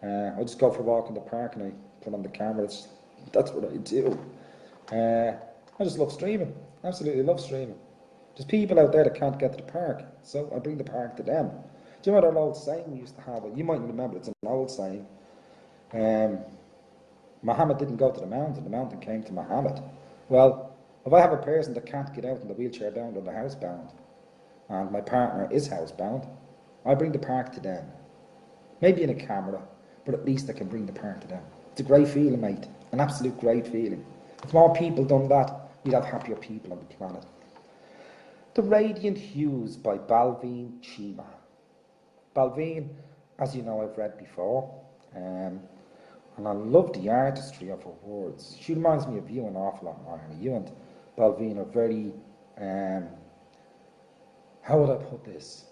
I just go for a walk in the park and I put on the camera. That's what I do. I just love streaming. Absolutely love streaming. There's people out there that can't get to the park, so I bring the park to them. Do you know that old saying we used to have? You might remember, it's an old saying. Muhammad didn't go to the mountain came to Muhammad. Well, if I have a person that can't get out in the wheelchair bound or the housebound, and my partner is housebound, I bring the park to them. Maybe in a camera, but at least I can bring the park to them. It's a great feeling, mate. An absolute great feeling. If more people done that, we'd have happier people on the planet. The Radiant Hues by Balveen Chima. Balveen, as you know, I've read before, and I love the artistry of her words. She reminds me of you an awful lot, Marna. You and Balveen are very, how would I put this?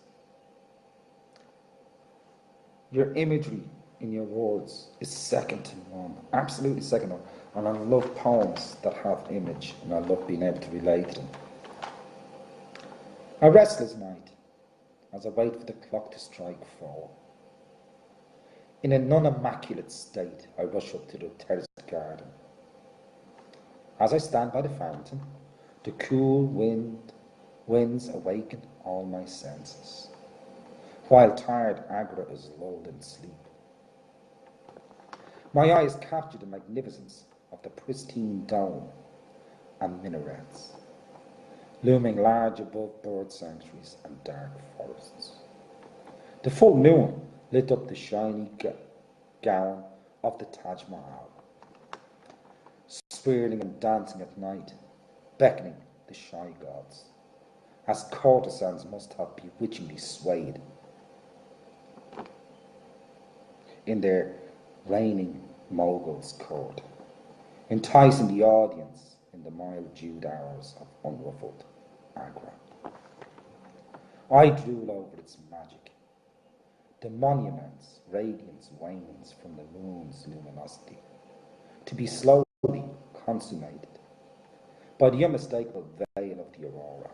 Your imagery in your words is second to none, absolutely second to none. And I love poems that have image, and I love being able to relate to them. A restless night, as I wait for the clock to strike 4. In a non-immaculate state, I rush up to the terraced garden. As I stand by the fountain, the cool winds awaken all my senses, while tired Agra is lulled in sleep. My eyes capture the magnificence of the pristine dome and minarets, looming large above bird sanctuaries and dark forests. The full moon lit up the shiny gown of the Taj Mahal, swirling and dancing at night, beckoning the shy gods, as courtesans must have bewitchingly swayed in their reigning mogul's court, enticing the audience in the mild-dewed hours of unruffled Agra. I drool over its magic. The monument's radiance wanes from the moon's luminosity, to be slowly consummated by the unmistakable veil of the aurora.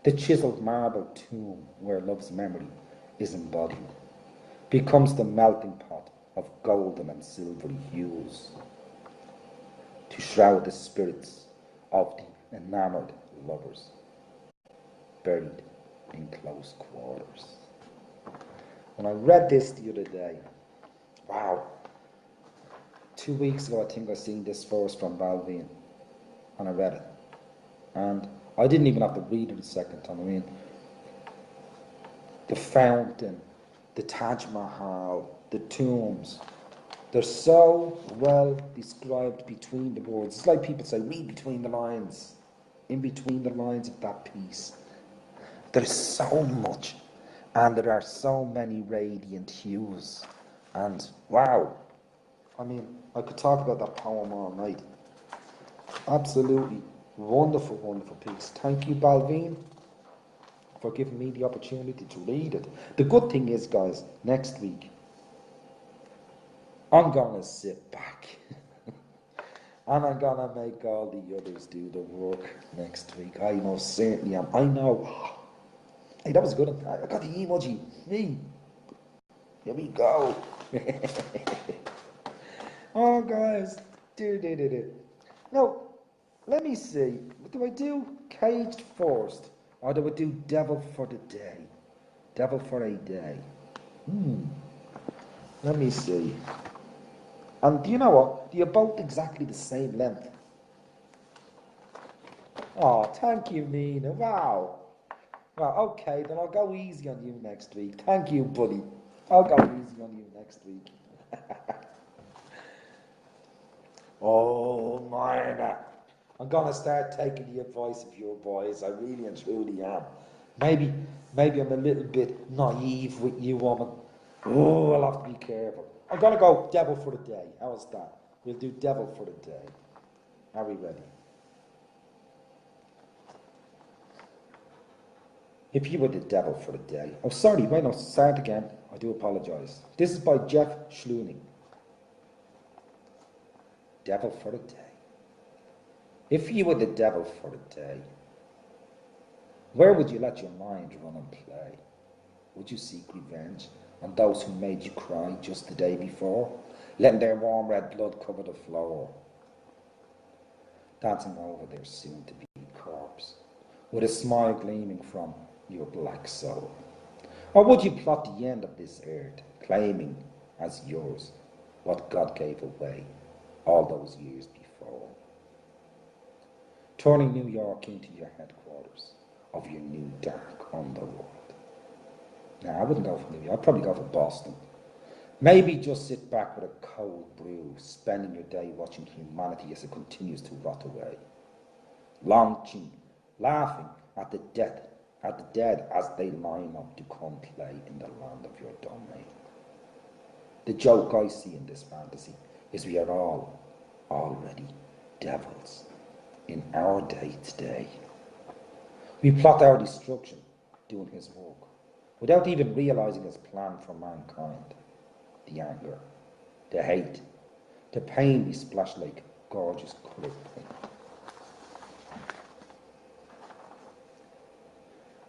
The chiseled marble tomb where love's memory is embodied becomes the melting pot of golden and silvery hues to shroud the spirits of the enamored lovers buried in close quarters. When I read this the other day, wow, 2 weeks ago I think I seen this verse from Balveen, and I read it. And I didn't even have to read it a second time. I mean, the fountain, the Taj Mahal, the tombs, they're so well described between the words. It's like people say, read between the lines, in between the lines of that piece. There's so much, and there are so many radiant hues. And wow, I mean, I could talk about that poem all night. Absolutely wonderful, wonderful piece. Thank you, Balveen, for giving me the opportunity to read it. The good thing is, guys, next week, I'm gonna sit back and I'm gonna make all the others do the work next week. I most certainly am. I know. Hey, that was good. I got the emoji. Me. Here we go. Oh, guys. No, Let me see. Do I do caged first, or do I do devil for the day? Devil for a day. Let me see. And do you know what? They're both exactly the same length. Oh, thank you, Nina. Wow. Well, okay, then I'll go easy on you next week. Thank you, buddy. I'll go easy on you next week. Oh, Nina. I'm gonna start taking the advice of your boys. I really and truly am. Maybe, maybe I'm a little bit naive with you, woman. Oh, I'll have to be careful. I'm gonna go devil for the day. How's that? We'll do devil for the day. Are we ready? If you were the devil for the day. Oh, sorry, wait, no, start again. I do apologise. This is by Jeff Schluning. Devil for the day. If you were the devil for the day, where would you let your mind run and play? Would you seek revenge on those who made you cry just the day before, letting their warm red blood cover the floor, dancing over their soon-to-be corpse, with a smile gleaming from your black soul? Or would you plot the end of this earth, claiming as yours what God gave away all those years before, turning New York into your headquarters of your new dark underworld? Now, I wouldn't go for New York. I'd probably go for Boston. Maybe just sit back with a cold brew, spending your day watching humanity as it continues to rot away, launching, laughing at the dead as they line up to come play in the land of your domain. The joke I see in this fantasy is we are all already devils in our day today. We plot our destruction, doing his work, without even realizing his plan for mankind. The anger, the hate, the pain we splash like gorgeous coloured paint.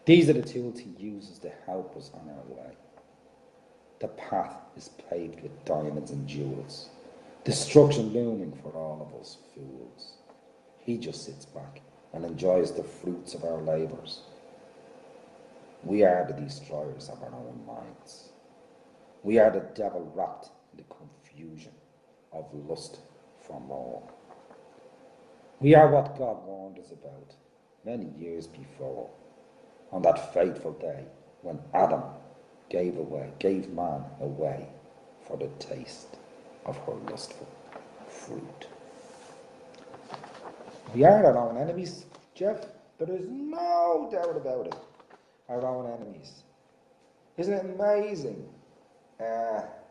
These are the tools he uses to help us on our way. The path is paved with diamonds and jewels, destruction looming for all of us fools. He just sits back and enjoys the fruits of our labours. We are the destroyers of our own minds. We are the devil wrapped in the confusion of lust for more. We are what God warned us about many years before, on that fateful day when Adam gave man away for the taste of her lustful fruit. We are our own enemies, Jeff. There is no doubt about it. Our own enemies. Isn't it amazing?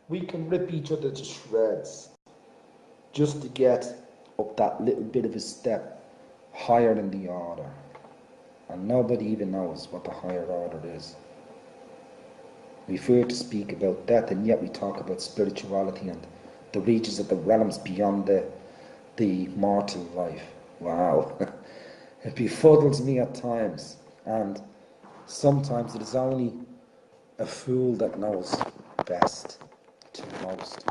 We can rip each other to shreds just to get up that little bit of a step higher in the order. And nobody even knows what the higher order is. We fear to speak about death, and yet we talk about spirituality and the reaches of the realms beyond the mortal life. Wow. It befuddles me at times, and sometimes it is only a fool that knows best to most.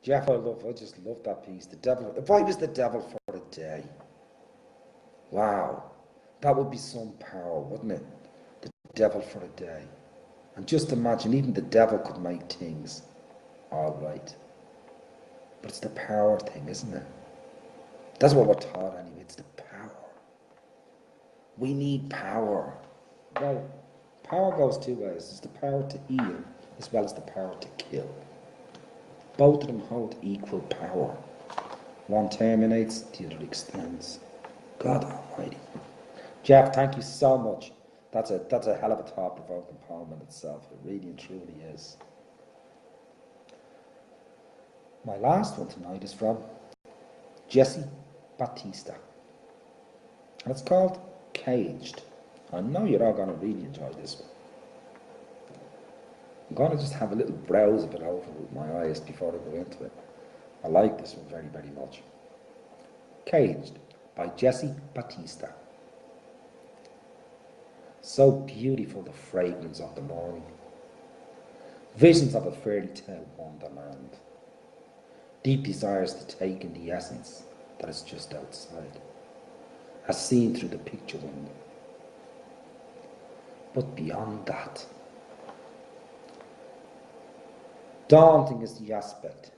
Jeff, I just love that piece. The devil. If I was the devil for a day, wow, that would be some power, wouldn't it? The devil for a day. And just imagine, even the devil could make things all right. But it's the power thing, isn't it? That's what we're taught anyway. It's the power. We need power. Well, power goes two ways. It's the power to heal as well as the power to kill. Both of them hold equal power. One terminates, the other extends. God Almighty. Jeff, thank you so much. That's a hell of a thought-provoking poem in itself. It really and truly is. My last one tonight is from Jesse Batista. And it's called Caged. I know you're all going to really enjoy this one. I'm going to just have a little browse of it over with my eyes before I go into it. I like this one very, very much. Caged by Jesse Batista. So beautiful the fragrance of the morning. Visions of a fairy tale wonderland. deep desires to take in the essence that is just outside, as seen through the picture window. But beyond that, daunting is the aspect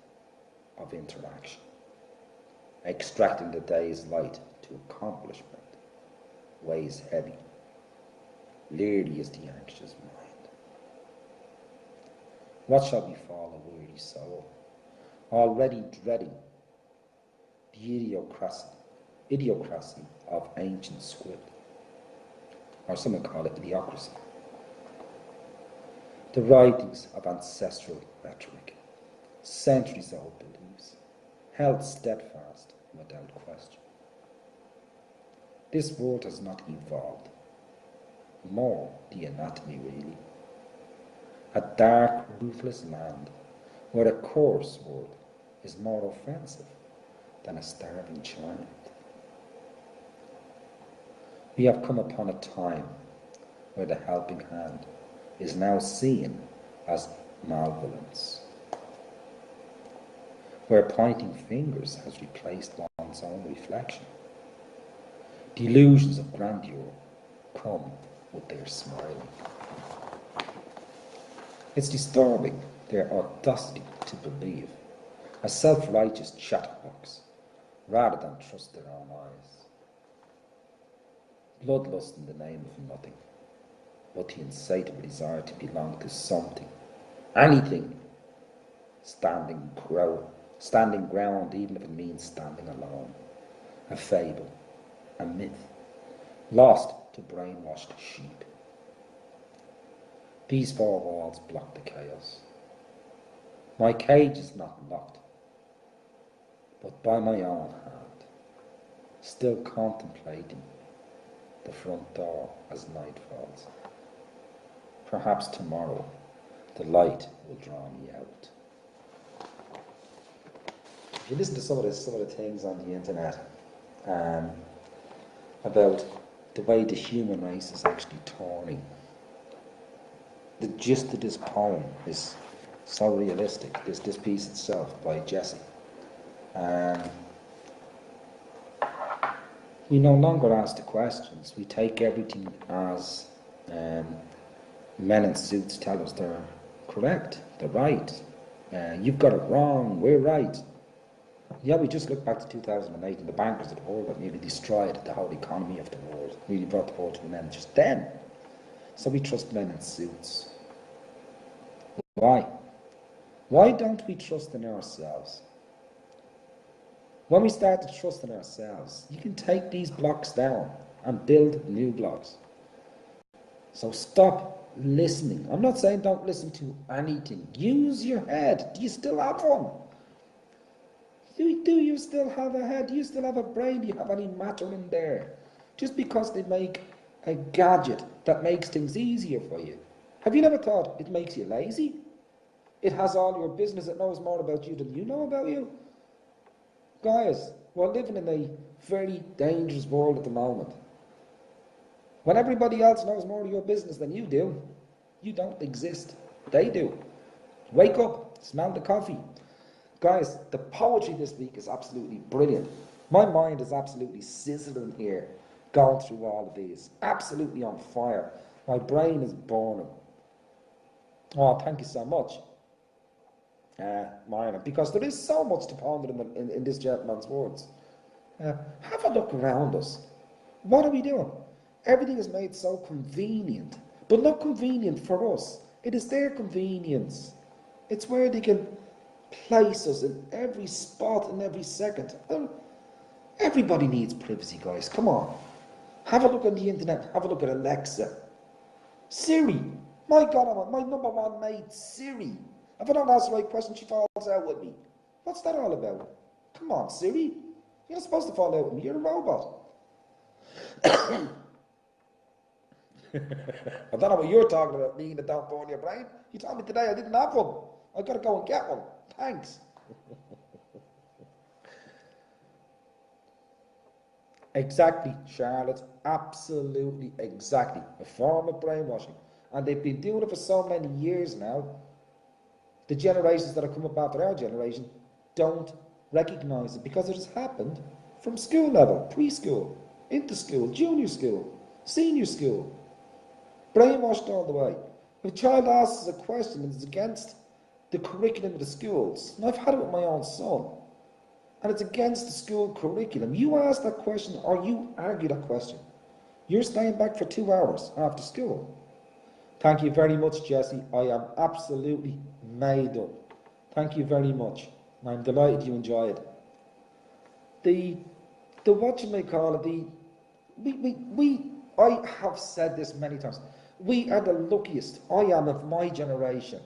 of interaction, extracting the day's light to accomplishment weighs heavy. Leery is the anxious mind. What shall befall a weary soul, already dreading the idiocracy of ancient script, or some would call it idiocracy, the writings of ancestral rhetoric, centuries-old beliefs, held steadfast without question. This world has not evolved, more the anatomy really. A dark, ruthless land where a coarse word is more offensive than a starving child. We have come upon a time where the helping hand is now seen as malevolence, where pointing fingers has replaced one's own reflection. Delusions of grandeur come with their smiling. It's disturbing their audacity to believe a self-righteous chatterbox rather than trust their own eyes. Bloodlust in the name of nothing, but the insatiable desire to belong to something, anything, standing ground even if it means standing alone. A fable, a myth, lost to brainwashed sheep. These four walls block the chaos. My cage is not locked, but by my own hand, still contemplating the front door as night falls. Perhaps tomorrow the light will draw me out. If you listen to some of the things on the internet about the way the human race is actually turning, the gist of this poem is so realistic. This piece itself by Jesse. We no longer ask the questions. We take everything as men in suits tell us they're correct, they're right. You've got it wrong, we're right. Yeah, we just look back to 2008 and the bankers of the world that nearly destroyed the whole economy of the world, really brought the world to an end just then. So we trust men in suits. Why? Why don't we trust in ourselves? When we start to trust in ourselves, you can take these blocks down and build new blocks. So stop listening. I'm not saying don't listen to anything. Use your head. Do you still have one? Do you still have a head? Do you still have a brain? Do you have any matter in there? Just because they make a gadget that makes things easier for you. Have you never thought it makes you lazy? It has all your business. It knows more about you than you know about you. Guys, we're living in a very dangerous world at the moment. When everybody else knows more of your business than you do, you don't exist. They do. Wake up, smell the coffee. Guys, the poetry this week is absolutely brilliant. My mind is absolutely sizzling here, going through all of these. Absolutely on fire. My brain is burning. Oh, thank you so much, Myra, because there is so much to ponder in this gentleman's words. Have a look around us. What are we doing? Everything is made so convenient, but not convenient for us. It is their convenience. It's where they can place us in every spot and every second. Well, everybody needs privacy, guys. Come on. Have a look on the internet. Have a look at Alexa. Siri. My God, my number one mate, Siri. If I don't ask the right question, she falls out with me. What's that all about? Come on, Siri. You're not supposed to fall out with me. You're a robot. I don't know what you're talking about, me that don't burn your brain. You told me today I didn't have one. I've got to go and get one. Thanks. Exactly, Charlotte. Absolutely, exactly. A form of brainwashing. And they've been doing it for so many years now. The generations that have come up after our generation, don't recognise it because it has happened from school level, preschool, into school, junior school, senior school, brainwashed all the way. If a child asks us a question and it's against the curriculum of the schools, and I've had it with my own son, and it's against the school curriculum, you ask that question or you argue that question, you're staying back for 2 hours after school. Thank you very much, Jesse. I am absolutely made up. Thank you very much. I'm delighted you enjoy it. The what you may call it, I have said this many times. We are the luckiest. I am of my generation,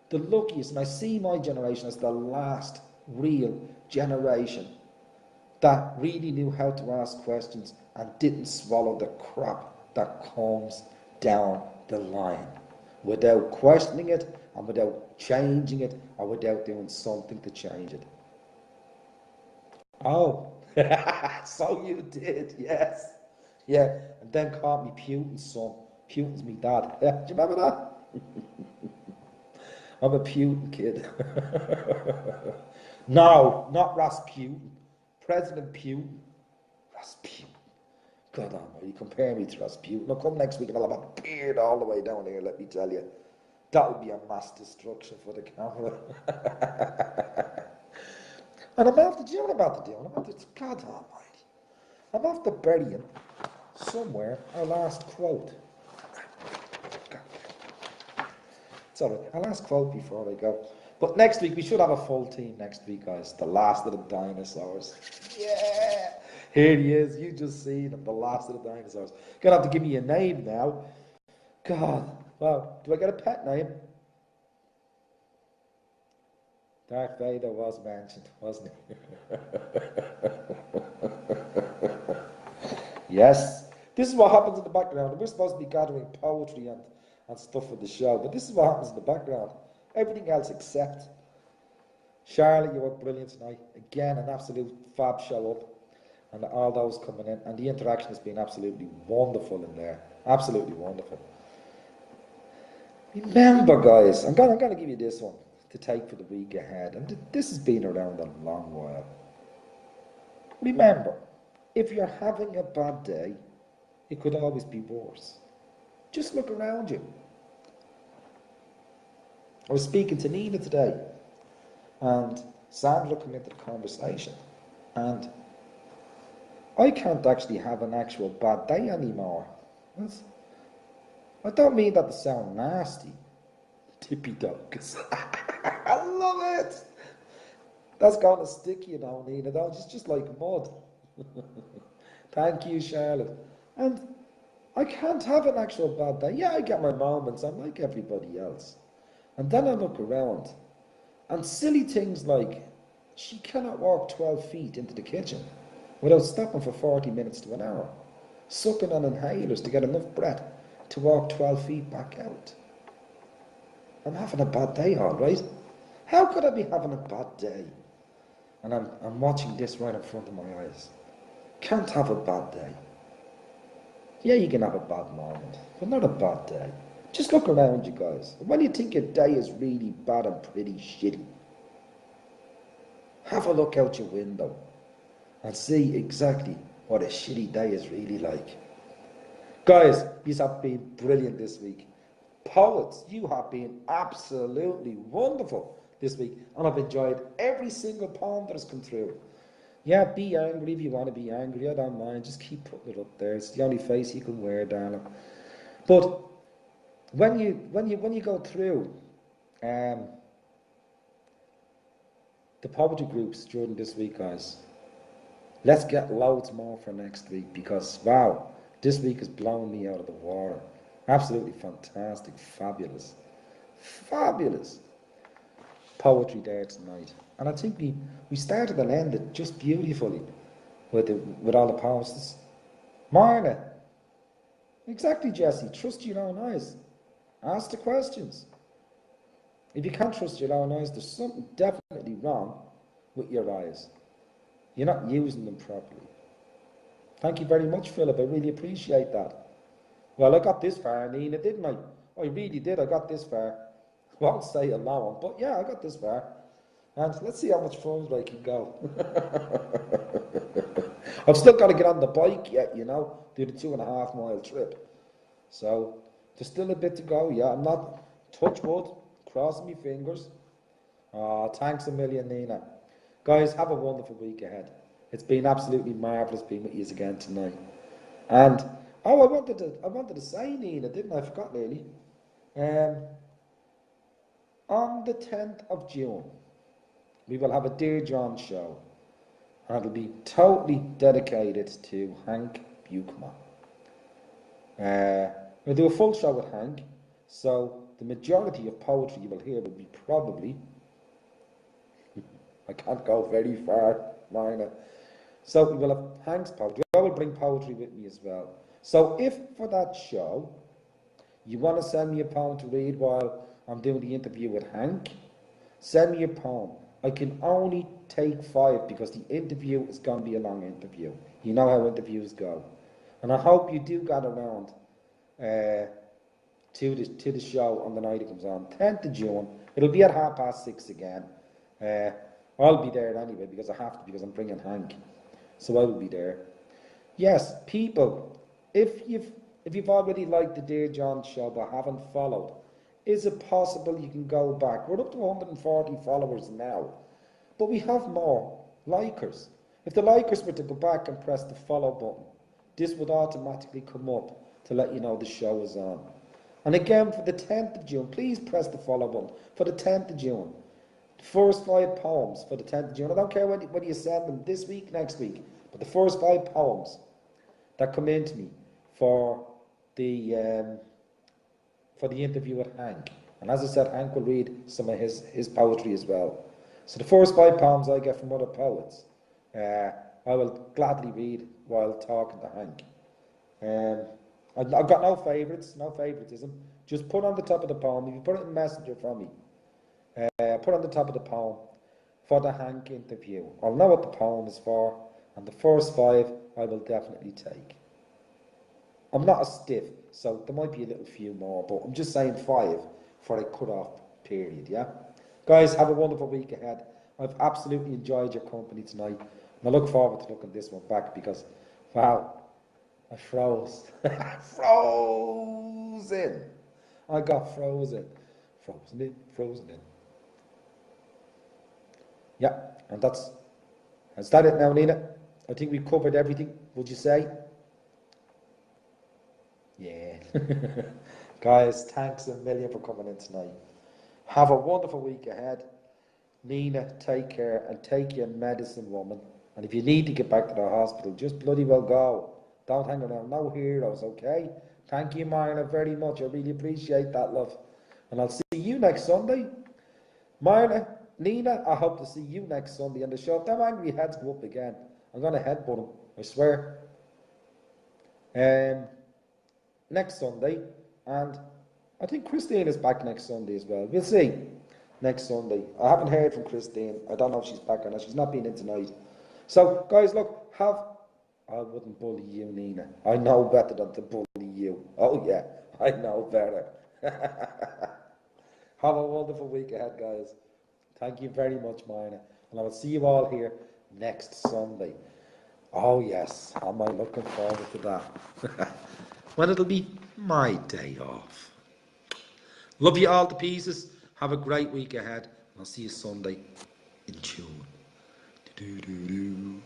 the luckiest, and I see my generation as the last real generation that really knew how to ask questions and didn't swallow the crap that comes down the line without questioning it and without changing it or without doing something to change it. Oh, so you did, yes. Yeah, and then called me Putin's son. Putin's me dad. Yeah, do you remember that? I'm a Putin kid. No, not Rasputin. President Putin. Rasputin. God almighty, compare me to Rasputin. I'll come next week and I'll have a beard all the way down here, let me tell you. That would be a mass destruction for the camera. And I'm after, do you know what I'm about to do? I'm after, God almighty, I'm after burying somewhere our last quote. It's alright, our last quote before I go. But next week, we should have a full team next week, guys. The last of the dinosaurs. Yeah! Here he is, you just seen him, the last of the dinosaurs. Gonna have to give me a name now. God, well, do I get a pet name? Darth Vader was mentioned, wasn't he? Yes. This is what happens in the background. We're supposed to be gathering poetry and stuff for the show, but this is what happens in the background. Everything else except. Charlotte, you were brilliant tonight. Again, an absolute fab show up. And all those coming in. And the interaction has been absolutely wonderful in there. Absolutely wonderful. Remember, guys, I'm going to give you this one to take for the week ahead. And this has been around a long while. Remember, if you're having a bad day, it could always be worse. Just look around you. I was speaking to Nina today, and Sandra came into the conversation, and I can't actually have an actual bad day anymore. I don't mean that to sound nasty, tippy dogs. I love it. That's going to stick, you know, Nina. It's just like mud. Thank you, Charlotte. And I can't have an actual bad day. Yeah, I get my moments. I'm like everybody else. And then I look around, and silly things like she cannot walk 12 feet into the kitchen without stopping for 40 minutes to an hour, sucking on inhalers to get enough breath to walk 12 feet back out. I'm having a bad day, all right? How could I be having a bad day? And I'm watching this right in front of my eyes. Can't have a bad day. Yeah, you can have a bad moment, but not a bad day. Just look around you guys. When you think your day is really bad and pretty shitty, have a look out your window and see exactly what a shitty day is really like. Guys, you have been brilliant this week. Poets, you have been absolutely wonderful this week, and I've enjoyed every single poem that has come through. Yeah, be angry if you want to be angry. I don't mind. Just keep putting it up there. It's the only face you can wear, darling. But when you go through the poetry groups during this week, guys, let's get loads more for next week, because wow, this week has blown me out of the water. Absolutely fantastic, fabulous poetry there tonight. And I think we started and ended just beautifully with all the posts. Marna, exactly, Jesse. Trust your own eyes. Ask the questions. If you can't trust your own eyes, there's something definitely wrong with your eyes. You're not using them properly. Thank you very much, Philip. I really appreciate that. Well, I got this far, Nina, didn't I? I really did. I got this far. I won't say alone, but yeah, I got this far. And let's see how much further I can go. I've still got to get on the bike yet, you know, do the 2.5 mile trip. So there's still a bit to go. Yeah, I'm not, touch wood, crossing my fingers. Thanks a million, Nina. Guys, have a wonderful week ahead. It's been absolutely marvellous being with you again tonight. And I wanted to say, Nina, didn't I? I forgot nearly. Um, on the 10th of June, we will have a Dear John show, and it'll be totally dedicated to Hank Buchman. We'll do a full show with Hank, so the majority of poetry you will hear will be probably, I can't go very far, minor. So we will have Hank's poetry. I will bring poetry with me as well. So if for that show you want to send me a poem to read while I'm doing the interview with Hank, send me a poem. I can only take 5 because the interview is going to be a long interview. You know how interviews go. And I hope you do get around to the show on the night it comes on. 10th of June. It'll be at 6:30 again. I'll be there anyway because I have to, because I'm bringing Hank. So I will be there. Yes, people, if you've already liked the Dear John show but haven't followed, is it possible you can go back? We're up to 140 followers now, but we have more likers. If the likers were to go back and press the follow button, this would automatically come up to let you know the show is on. And again, for the 10th of June, please press the follow button. For the 10th of June, the first 5 poems for the 10th of June. I don't care whether you send them this week, next week, but the first 5 poems that come into me for the interview with Hank. And as I said, Hank will read some of his poetry as well. So the first 5 poems I get from other poets, I will gladly read while talking to Hank. I've got no favourites, no favouritism. Just put on the top of the poem, if you put it in Messenger from me, put on the top of the poem for the Hank interview. I'll know what the poem is for, and the first 5 I will definitely take. I'm not a stiff, so there might be a little few more, but I'm just saying 5 for a cut-off period, yeah? Guys, have a wonderful week ahead. I've absolutely enjoyed your company tonight, and I look forward to looking this one back because, wow, I froze. Frozen! I got frozen. Frozen in. Yeah, and that's that it now, Nina? I think we covered everything, would you say? Yeah. Guys, thanks a million for coming in tonight. Have a wonderful week ahead. Nina, take care and take your medicine, woman. And if you need to get back to the hospital, just bloody well go. Don't hang around. No heroes, okay? Thank you, Marla, very much. I really appreciate that, love. And I'll see you next Sunday. Marla, Nina, I hope to see you next Sunday on the show. If them angry heads go up again, I'm going to headbutt them, I swear. Next Sunday, and I think Christine is back next Sunday as well. We'll see next Sunday. I haven't heard from Christine. I don't know if she's back or not. She's not been in tonight. So, guys, look, I wouldn't bully you, Nina. I know better than to bully you. Oh, yeah, I know better. Have a wonderful week ahead, guys. Thank you very much, Marna. And I will see you all here next Sunday. Oh, yes, am I looking forward to that. When it'll be my day off. Love you all to pieces. Have a great week ahead. I'll see you Sunday in June. Do-do-do-do.